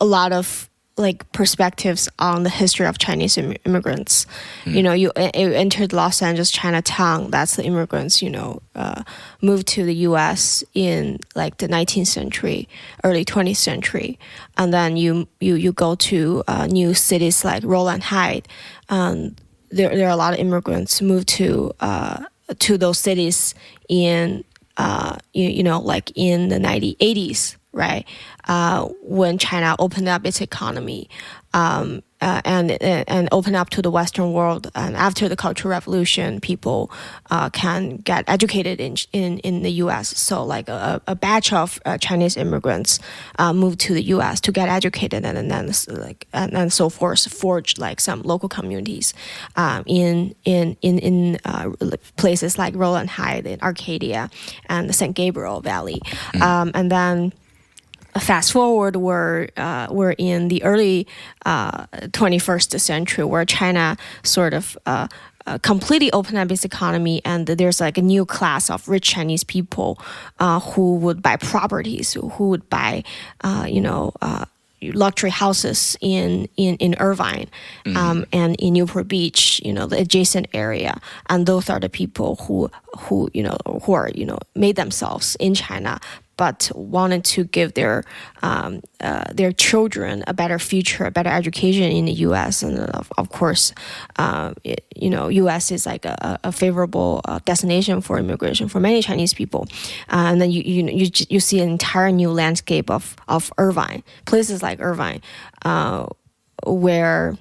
a lot of like perspectives on the history of Chinese immigrants. You know, you entered Los Angeles Chinatown. That's the immigrants, moved to the U.S. in like the 19th century, early 20th century, and then you go to new cities like Rowland Heights. There are a lot of immigrants moved to those cities in like in the 1980s, right? When China opened up its economy and opened up to the Western world, and after the Cultural Revolution, people can get educated in the U.S. So like a batch of Chinese immigrants moved to the U.S. to get educated, and then and so forth, forged like some local communities in places like Rowland Heights in Arcadia and the San Gabriel Valley, and then. Fast forward, we're in the early 21st century, where China sort of completely opened up its economy, and there's like a new class of rich Chinese people who would buy properties, who would buy, luxury houses in Irvine and in Newport Beach, the adjacent area, and those are the people who are made themselves in China, but wanted to give their children a better future, a better education in the U.S. And of course, U.S. is like a favorable destination for immigration for many Chinese people. And then you see an entire new landscape of Irvine, places like Irvine, where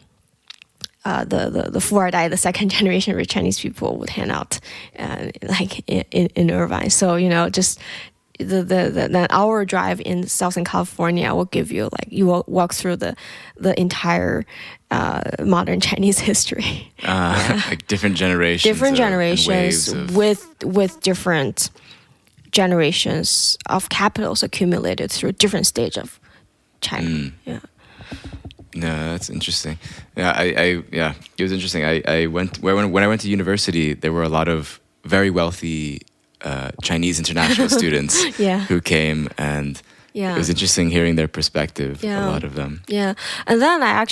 the four-die, the second generation rich Chinese people would hang out, like in Irvine. So just. The hour drive in Southern California will give you like you will walk through the entire modern Chinese history. Like different generations. Different generations with different generations of capitals accumulated through different stage of China. Yeah. No, that's interesting. Yeah, it was interesting. When I went to university, there were a lot of very wealthy Chinese international students who came, and it was interesting hearing their perspective. A lot of them. Yeah, and then I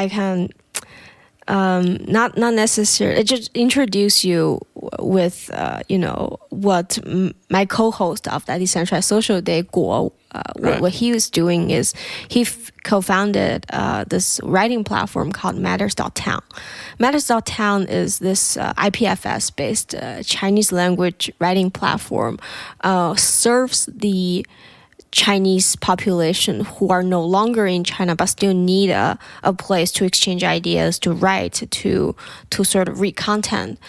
can not necessarily just introduce you with what my co-host of that Decentralized Social Day, Guo, what he was doing is he co-founded this writing platform called matterstoown. Matterstoown is this IPFS based Chinese language writing platform, serves the Chinese population who are no longer in China but still need a place to exchange ideas, to write, to sort of read content,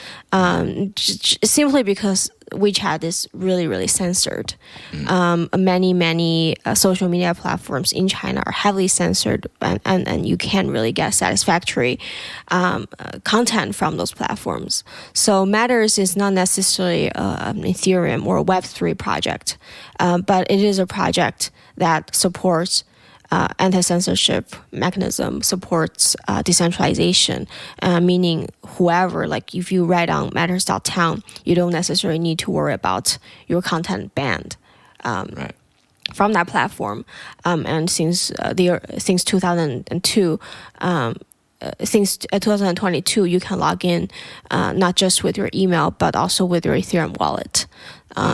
simply because WeChat is really, really censored. Many social media platforms in China are heavily censored, and you can't really get satisfactory content from those platforms. So Matters is not necessarily an Ethereum or a Web3 project, but it is a project that supports anti-censorship mechanism, supports decentralization, meaning whoever, like if you write on matterstoown, you don't necessarily need to worry about your content banned from that platform. And since 2002, since 2022, you can log in not just with your email, but also with your Ethereum wallet.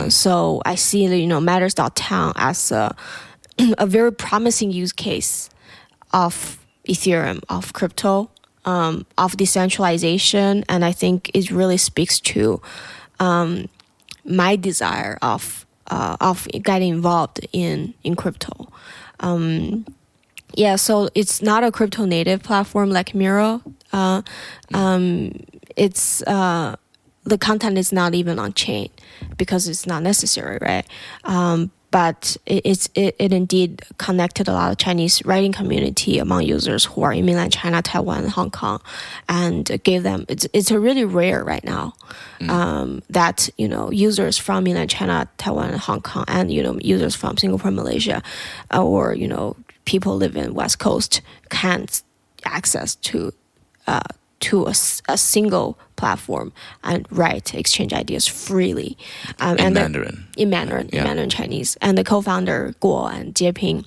So I see, matterstoown as a very promising use case of Ethereum, of crypto, of decentralization, and I think it really speaks to my desire of getting involved in crypto. So it's not a crypto native platform like Miro. It's the content is not even on chain because it's not necessary, right? But it indeed connected a lot of Chinese writing community among users who are in mainland China, Taiwan, Hong Kong, and gave them. It's a really rare right now that users from mainland China, Taiwan, Hong Kong, and users from Singapore, Malaysia, or people live in West Coast can't access to a single platform and exchange ideas freely. In Mandarin. In Mandarin Chinese. And the co-founder, Guo and Jieping,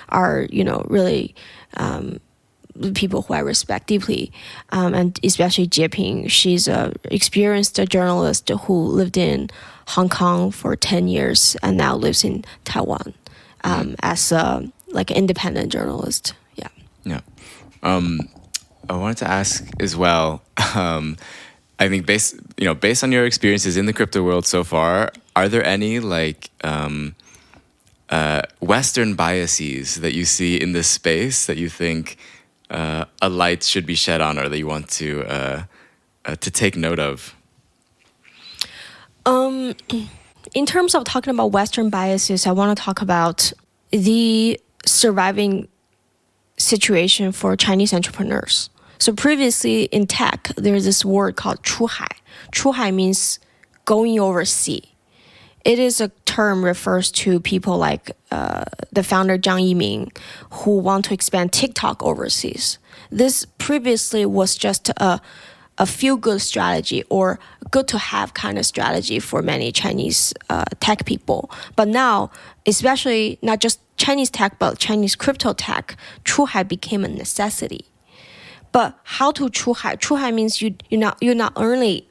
are, really people who I respect deeply. And especially Jieping, she's an experienced journalist who lived in Hong Kong for 10 years and now lives in Taiwan as an independent journalist. Yeah. Yeah. I wanted to ask as well. I think based on your experiences in the crypto world so far, are there any Western biases that you see in this space that you think a light should be shed on, or that you want to take note of? In terms of talking about Western biases, I want to talk about the surviving situation for Chinese entrepreneurs. So previously in tech, there's this word called Tru High. Tru High means going overseas. It is a term refers to people like the founder Zhang Yiming, who want to expand TikTok overseas. This previously was just a feel-good strategy or good to have kind of strategy for many Chinese tech people. But now, especially not just Chinese tech, but Chinese crypto tech, Tru High became a necessity. But how to Tru High? Tru High means you not only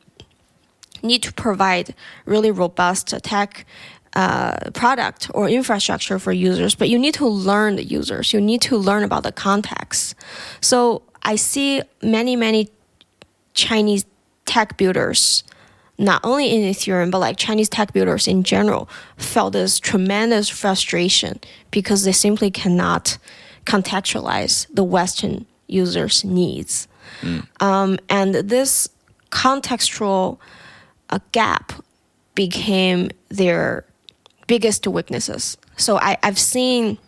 need to provide really robust tech product or infrastructure for users, but you need to learn the users. You need to learn about the context. So I see many Chinese tech builders, not only in Ethereum, but Chinese tech builders in general, felt this tremendous frustration because they simply cannot contextualize the Western users' needs. And this contextual gap became their biggest weaknesses. So I've seen...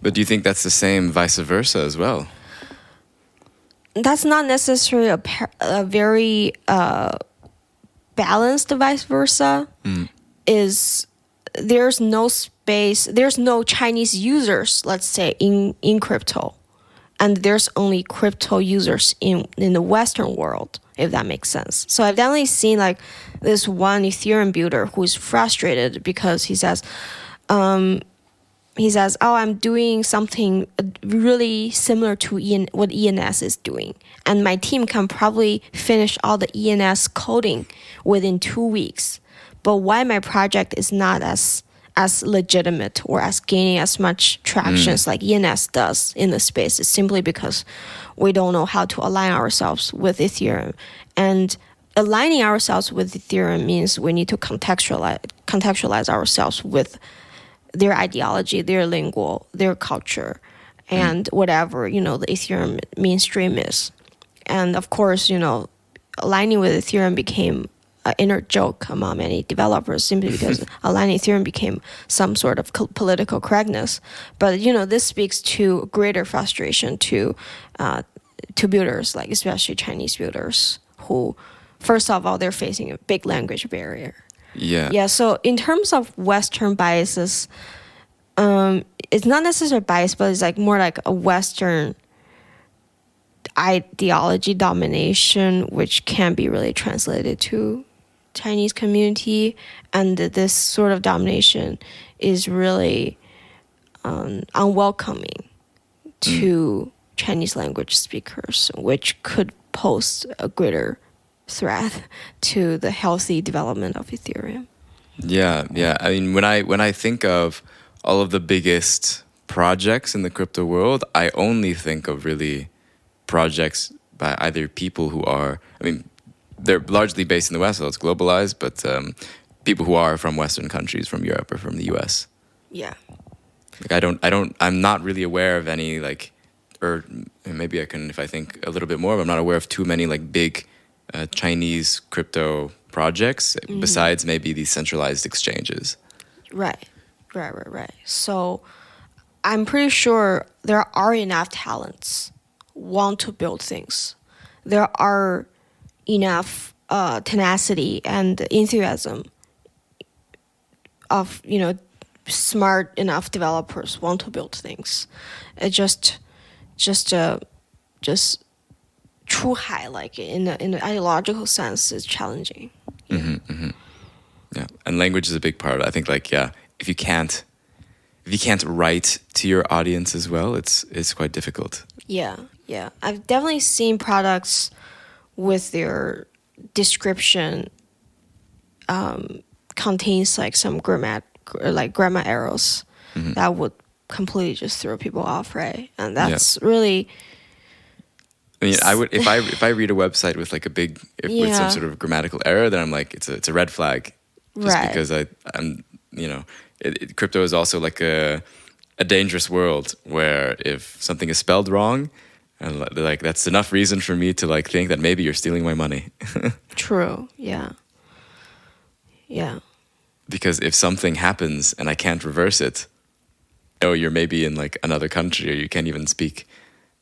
But do you think that's the same vice versa as well? That's not necessarily a very balanced vice versa. There's no space space, there's no Chinese users, let's say, in crypto. And there's only crypto users in the Western world, if that makes sense. So I've definitely seen like this one Ethereum builder who is frustrated because he says, oh, I'm doing something really similar to what ENS is doing. And my team can probably finish all the ENS coding within 2 weeks. But why my project is not as legitimate or as gaining as much traction like ENS does in the space is simply because we don't know how to align ourselves with Ethereum. And aligning ourselves with Ethereum means we need to contextualize ourselves with their ideology, their lingual, their culture, and whatever, the Ethereum mainstream is. And of course, aligning with Ethereum became an inner joke among many developers simply because aligning Ethereum became some sort of political correctness. But, this speaks to greater frustration to builders, like especially Chinese builders who, first of all, they're facing a big language barrier. Yeah. So in terms of Western biases, it's not necessarily bias, but it's like more like a Western ideology domination, which can be really translated to Chinese community. And this sort of domination is really unwelcoming to Chinese language speakers, which could pose a greater threat to the healthy development of Ethereum. Yeah. I mean, when I think of all of the biggest projects in the crypto world, I only think of really projects by either people who are, they're largely based in the West, so it's globalized, but people who are from Western countries, from Europe or from the US. Yeah. Like I'm not really aware of any or maybe I can if I think a little bit more, but I'm not aware of too many big Chinese crypto projects besides maybe these centralized exchanges. Right. So I'm pretty sure there are enough talents want to build things. There are enough tenacity and enthusiasm of smart enough developers want to build things. It just Tru High, like in the ideological sense, is challenging. Yeah. Yeah, and language is a big part of it. I think if you can't write to your audience as well, it's quite difficult. Yeah. I've definitely seen products with their description contains some grammar errors that would completely just throw people off, right? And that's really. I mean, I would if I read a website with with some sort of grammatical error, then I'm like it's a red flag, just because I'm crypto is also a dangerous world where if something is spelled wrong, and that's enough reason for me to think that maybe you're stealing my money. True. Yeah. Because if something happens and I can't reverse it, you're maybe in another country, or you can't even speak.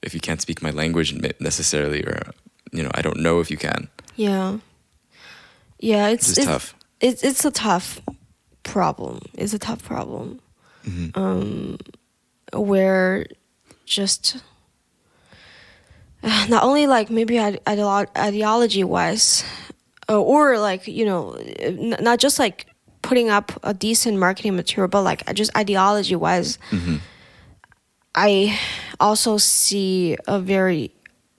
If you can't speak my language necessarily, or I don't know if you can. Yeah, it's tough. It's a tough problem. It's a tough problem. Where just not only maybe ideology wise, or not just putting up a decent marketing material, but just ideology wise. I also see a very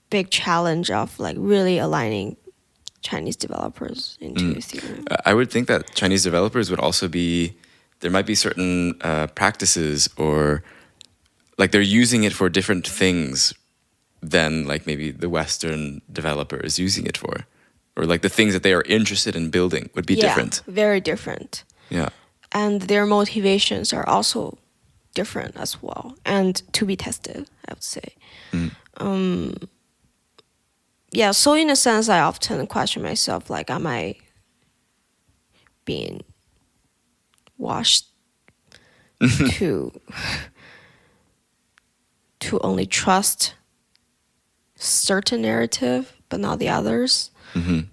big challenge of really aligning Chinese developers into Ethereum. I would think that Chinese developers would also there might be certain practices, or they're using it for different things than maybe the Western developer is using it for, or the things that they are interested in building would be different. Very different. Yeah. And their motivations are also different as well, and to be tested, I would say. So in a sense, I often question myself, am I being washed to only trust certain narrative but not the others?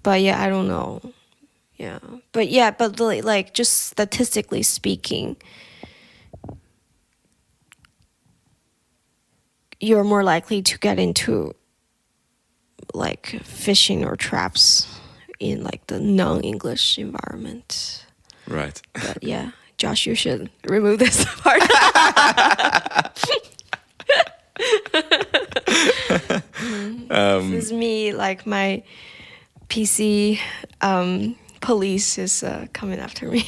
But I don't know. But just statistically speaking, you're more likely to get into like fishing or traps in like the non-English environment. Right. But yeah, Josh, you should remove this part. This is me, like my PC police is coming after me.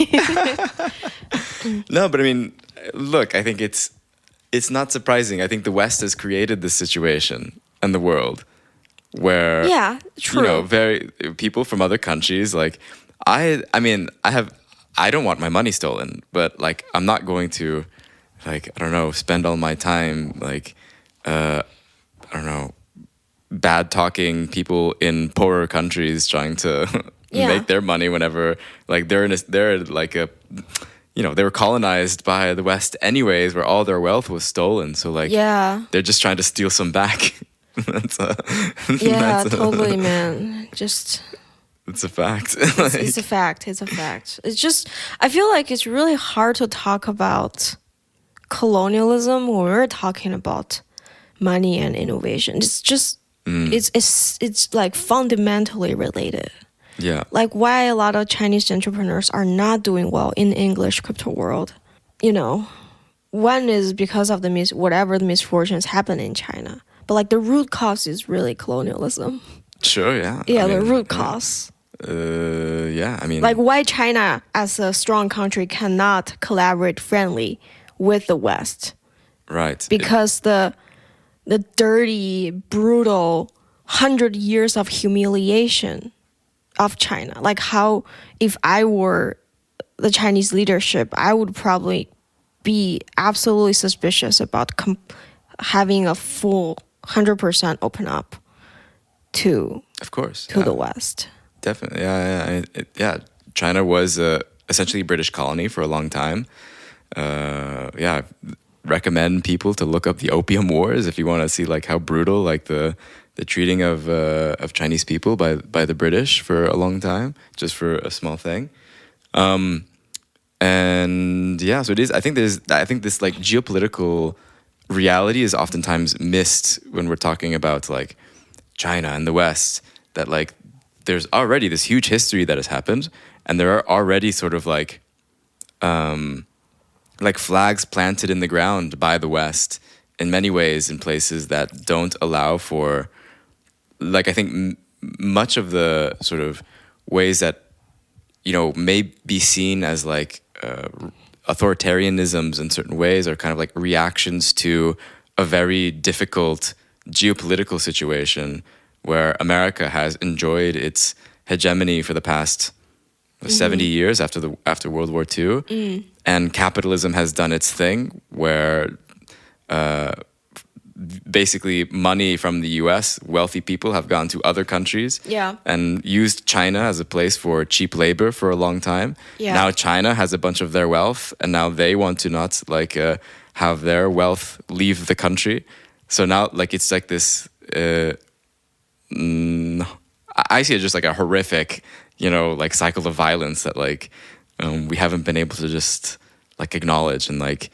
No, but I mean, look, I think it's not surprising. I think the West has created this situation in the world where Yeah, true. you know, very people from other countries like I mean, I don't want my money stolen, but like I'm not going to like I don't know, spend all my time like I don't know, bad talking people in poorer countries trying to Yeah. make their money whenever like they're like a you know, they were colonized by the West anyways, where all their wealth was stolen. So like Yeah. they're just trying to steal some back. Yeah, totally, man. Just It's a fact. it's a fact. It's a fact. It's just I feel like it's really hard to talk about colonialism when we're talking about money and innovation. It's just it's like fundamentally related. Yeah. Like why a lot of Chinese entrepreneurs are not doing well in English crypto world. You know, one is because of the whatever the misfortunes happen in China. But like the root cause is really colonialism. Sure, yeah. Yeah, I the mean, root cause. Yeah, I mean Like why China as a strong country cannot collaborate friendly with the West. right. Because the dirty, brutal 100 years of humiliation of China. Like how if I were the Chinese leadership, I would probably be absolutely suspicious about having a full 100% open up to Of course. the West. Definitely. Yeah. China was essentially a British colony for a long time. I recommend people to look up the Opium Wars if you want to see like how brutal like the treating of Chinese people by the British for a long time, just for a small thing. And yeah, so it is. I think this like geopolitical reality is oftentimes missed when we're talking about like China and the West. That like there's already this huge history that has happened, and there are already sort of like flags planted in the ground by the West in many ways in places that don't allow for, like I think much of the sort of ways that, you know, may be seen as like authoritarianisms in certain ways are kind of like reactions to a very difficult geopolitical situation where America has enjoyed its hegemony for the past 70 years after World War II. And capitalism has done its thing where basically money from the US, wealthy people have gone to other countries and used China as a place for cheap labor for a long time. Yeah. Now China has a bunch of their wealth and now they want to not like have their wealth leave the country. So now like it's like this, I see it just like a horrific, you know, like cycle of violence that like we haven't been able to just like acknowledge and like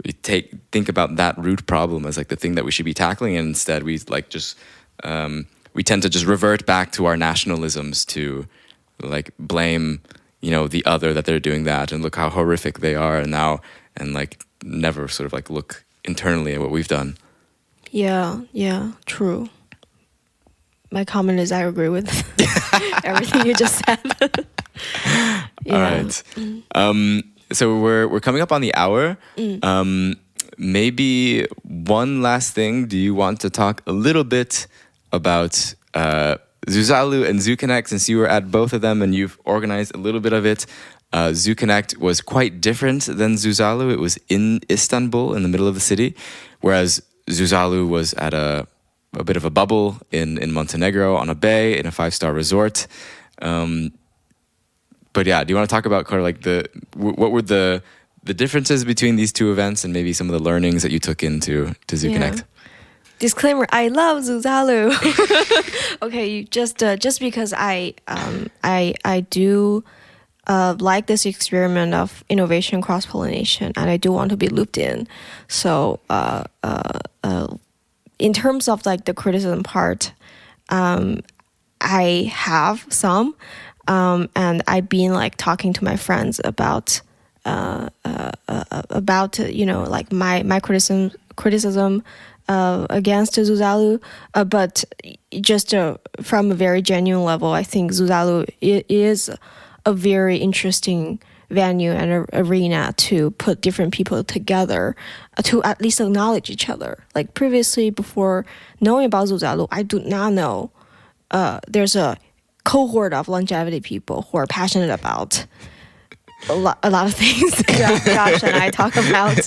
we think about that root problem as like the thing that we should be tackling, and instead we like just we tend to just revert back to our nationalisms to like blame, you know, the other that they're doing that and look how horrific they are and now and like never sort of like look internally at what we've done. Yeah, true. My comment is I agree with everything you just said. All right. So we're coming up on the hour. Maybe one last thing. Do you want to talk a little bit about Zuzalu and ZuConnect, since you were at both of them and you've organized a little bit of it? ZuConnect was quite different than Zuzalu. It was in Istanbul, in the middle of the city, whereas Zuzalu was at a bit of a bubble in Montenegro on a bay in a 5-star resort. But yeah, do you want to talk about kind of like what were the differences between these two events and maybe some of the learnings that you took into ZuConnect? Yeah. Disclaimer: I love Zuzalu. Okay, you just because I do like this experiment of innovation cross pollination, and I do want to be looped in. So in terms of like the criticism part, I have some, and I've been like talking to my friends about like my criticism against Zuzalu, but just from a very genuine level, I think Zuzalu is a very interesting venue and arena to put different people together, to at least acknowledge each other. Like previously, before knowing about Zuzalu, I do not know there's a cohort of longevity people who are passionate about a lot of things that Josh and I talk about,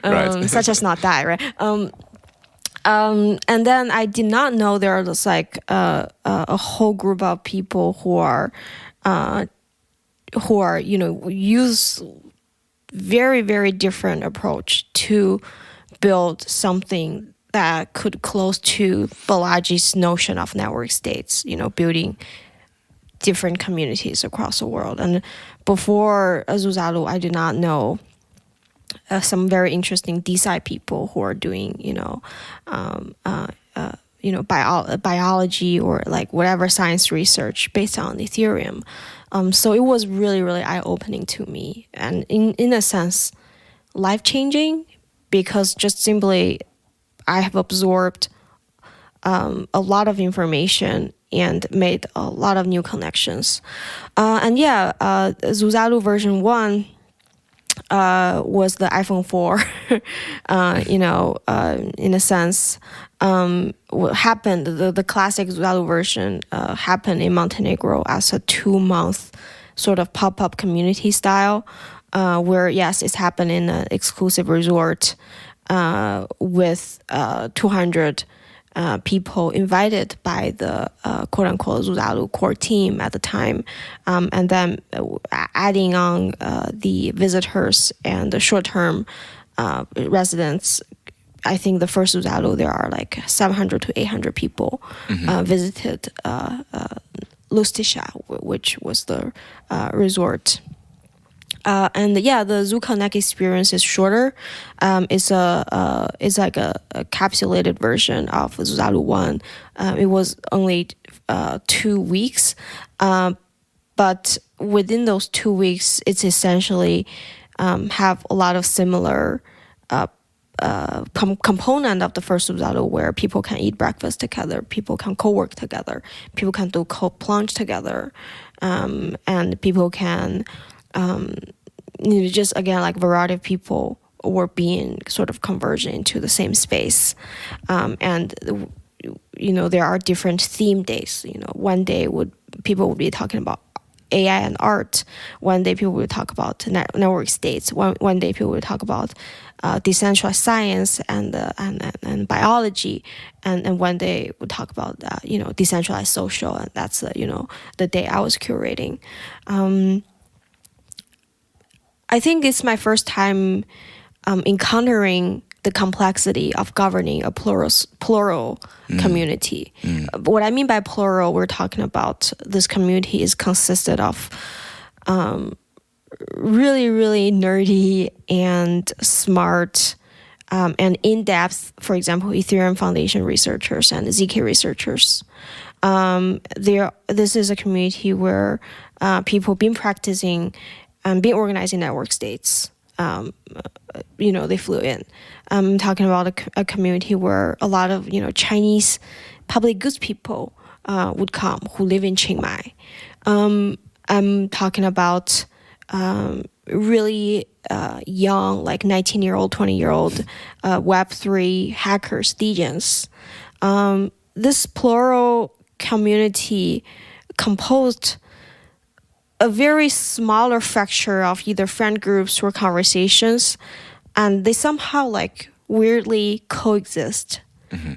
Right. such as not die, right? And then I did not know there was like a whole group of people who are use very, very different approach to build something that could close to Balaji's notion of network states, building different communities across the world. And before Zuzalu, I did not know some very interesting DeSci people who are doing, biology or like whatever science research based on Ethereum. So it was really, really eye-opening to me, and in a sense, life-changing, because just simply I have absorbed a lot of information and made a lot of new connections. Zuzalu version 1 was the iPhone 4, in a sense. What happened, the classic Zuzalu version happened in Montenegro as a 2-month sort of pop-up community style, where, yes, it's happened in an exclusive resort with 200 people invited by the quote-unquote Zuzalu core team at the time, and then adding on the visitors and the short-term residents. I think the first Zuzalu, there are like 700 to 800 people visited Lustiša, which was the resort. The ZuConnect experience is shorter. It's like a capsulated version of Zuzalu 1. It was only 2 weeks, but within those 2 weeks, it's essentially have a lot of similar component of the first Zuzalu, where people can eat breakfast together, people can co-work together, people can do co-plunge together, and people can just again like variety of people were being sort of converged into the same space, and there are different theme days. One day people would be talking about AI and art. One day people would talk about network states. One day people would talk about decentralized science and biology, and one day would talk about decentralized social, and that's the day I was curating. I think it's my first time encountering the complexity of governing a plural community. What I mean by plural, we're talking about this community is consisted of really, really nerdy and smart and in-depth, for example, Ethereum Foundation researchers and ZK researchers. This is a community where people been practicing and been organizing network states. They flew in. I'm talking about a community where a lot of Chinese public goods people would come who live in Chiang Mai. I'm talking about really young, like 19-year-old, 20-year-old Web3 hackers, degens. This plural community composed a very smaller fracture of either friend groups or conversations, and they somehow like weirdly coexist,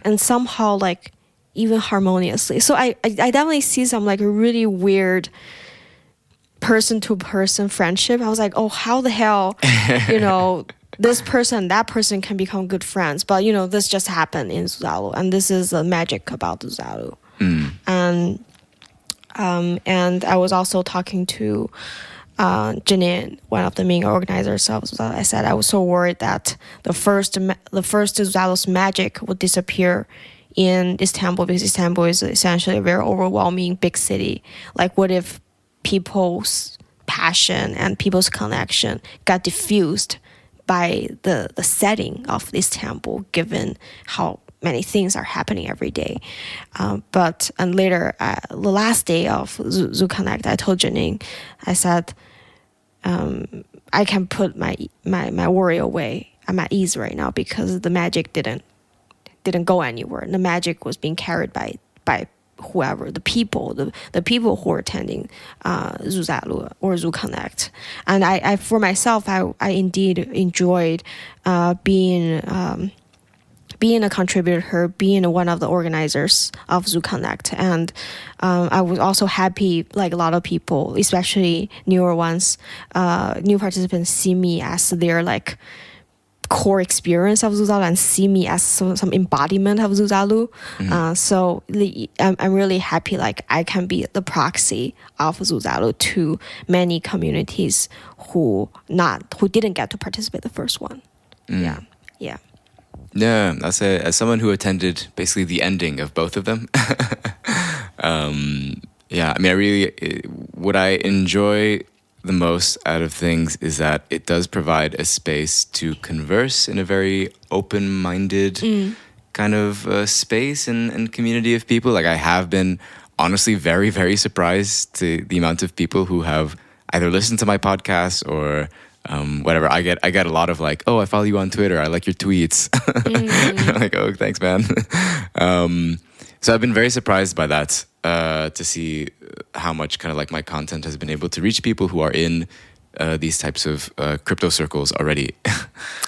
and somehow like even harmoniously. So I definitely see some like really weird person-to-person friendship. I was like, oh, how the hell, this person, that person can become good friends. But, this just happened in Zuzalu, and this is the magic about Zuzalu. And I was also talking to Janine, one of the main organizers of Zuzalu, I said I was so worried that the first Zuzalu's magic would disappear in Istanbul, because Istanbul is essentially a very overwhelming big city. Like, what if people's passion and people's connection got diffused by the setting of Istanbul, given how many things are happening every day. And later, the last day of ZuConnect, I told Janine, I said, I can put my worry away. I'm at ease right now because the magic didn't go anywhere. The magic was being carried by whoever, the people who are attending Zuzalu or ZuConnect. And I for myself, I indeed enjoyed being a contributor, being one of the organizers of ZuConnect. And I was also happy, like a lot of people, especially newer ones, new participants, see me as their like core experience of Zuzalu and see me as some embodiment of Zuzalu. So I'm really happy, like I can be the proxy of Zuzalu to many communities who didn't get to participate the first one. Yeah. Yeah, as someone who attended basically the ending of both of them. Yeah, I mean, what I enjoy the most out of things is that it does provide a space to converse in a very open-minded kind of space and community of people. Like, I have been honestly very, very surprised to the amount of people who have either listened to my podcast or whatever. I get a lot of like, oh, I follow you on Twitter, I like your tweets. Like, oh, thanks, man. So I've been very surprised by that, to see how much kind of like my content has been able to reach people who are in these types of crypto circles already.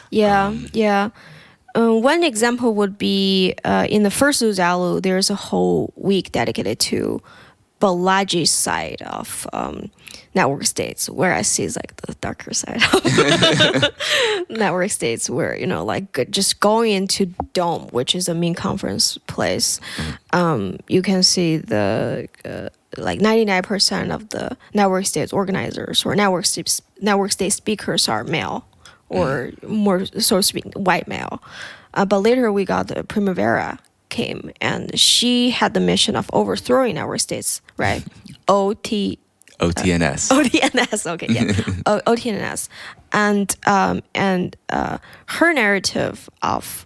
Yeah. One example would be in the first Zuzalu, there's a whole week dedicated to Balaji's side of network states, where I see is like the darker side of network states, where, you know, like just going into Dome, which is a main conference place, you can see the like 99% of the network states organizers or network state speakers are male, or more so to speak white male. But later we got the Primavera came, and she had the mission of overthrowing network states, right? OTNS. Okay, yeah. OTNS. And her narrative of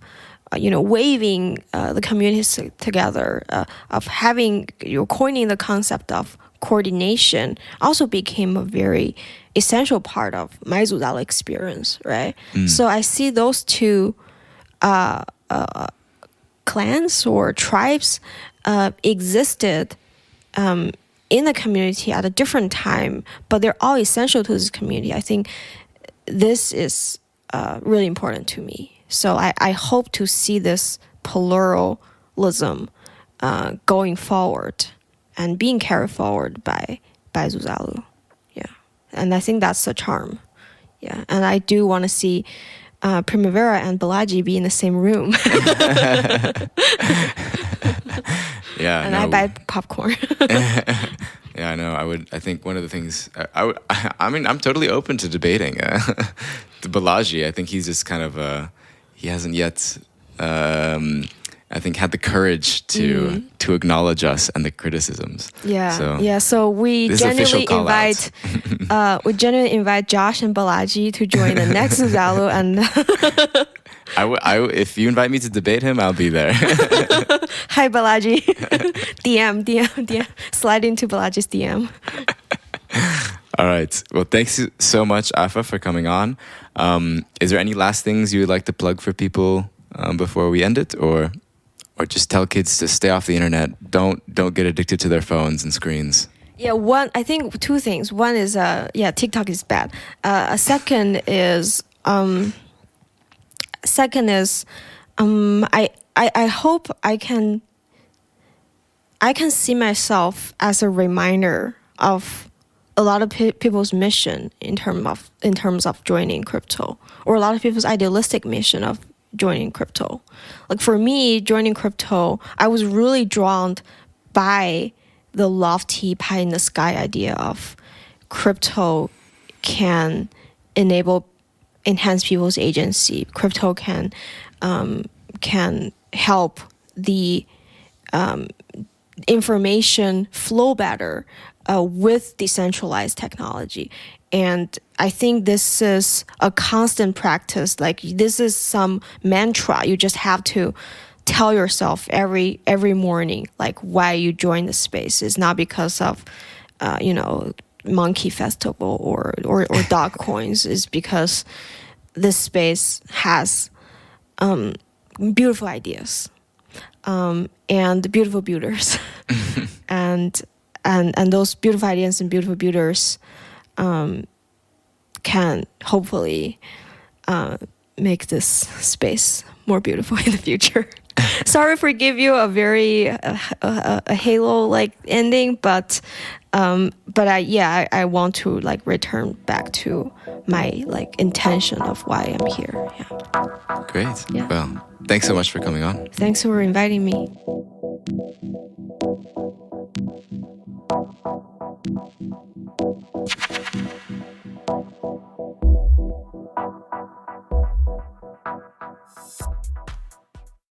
waving the communities together, of having coining the concept of coordination, also became a very essential part of my Zuzalu experience, right? So I see those two clans or tribes existed in the community at a different time, but they're all essential to this community. I think this is really important to me. So I hope to see this pluralism going forward and being carried forward by Zuzalu. Yeah. And I think that's the charm. Yeah. And I do want to see Primavera and Balaji be in the same room. Yeah. And I buy popcorn. Yeah, I know. I think one of the things I mean, I'm totally open to debating the Balaji. I think he's just kind of he hasn't yet I think had the courage to acknowledge us and the criticisms. Yeah. So we genuinely invite Josh and Balaji to join the next Zuzalu, and if you invite me to debate him, I'll be there. Hi, Balaji. DM. Slide into Balaji's DM. All right. Well, thanks so much, Afra, for coming on. Is there any last things you would like to plug for people before we end it, or just tell kids to stay off the internet? Don't get addicted to their phones and screens. Yeah, I think two things. One is TikTok is bad. A second is I hope I can see myself as a reminder of a lot of people's mission in terms of joining crypto, or a lot of people's idealistic mission of joining crypto. Like for me, joining crypto, I was really drawn by the lofty pie in the sky idea of crypto can enhance people's agency. Crypto can help the information flow better with decentralized technology. And I think this is a constant practice. Like, this is some mantra you just have to tell yourself every morning, like, why you join the space. It's not because of monkey festival or dog coins. Is because this space has beautiful ideas and beautiful builders, and those beautiful ideas and beautiful builders can hopefully make this space more beautiful in the future. Sorry for give you a very a Halo like ending, but I want to like return back to my like intention of why I'm here. Yeah. Great. Yeah. Well, thanks so much for coming on. Thanks for inviting me.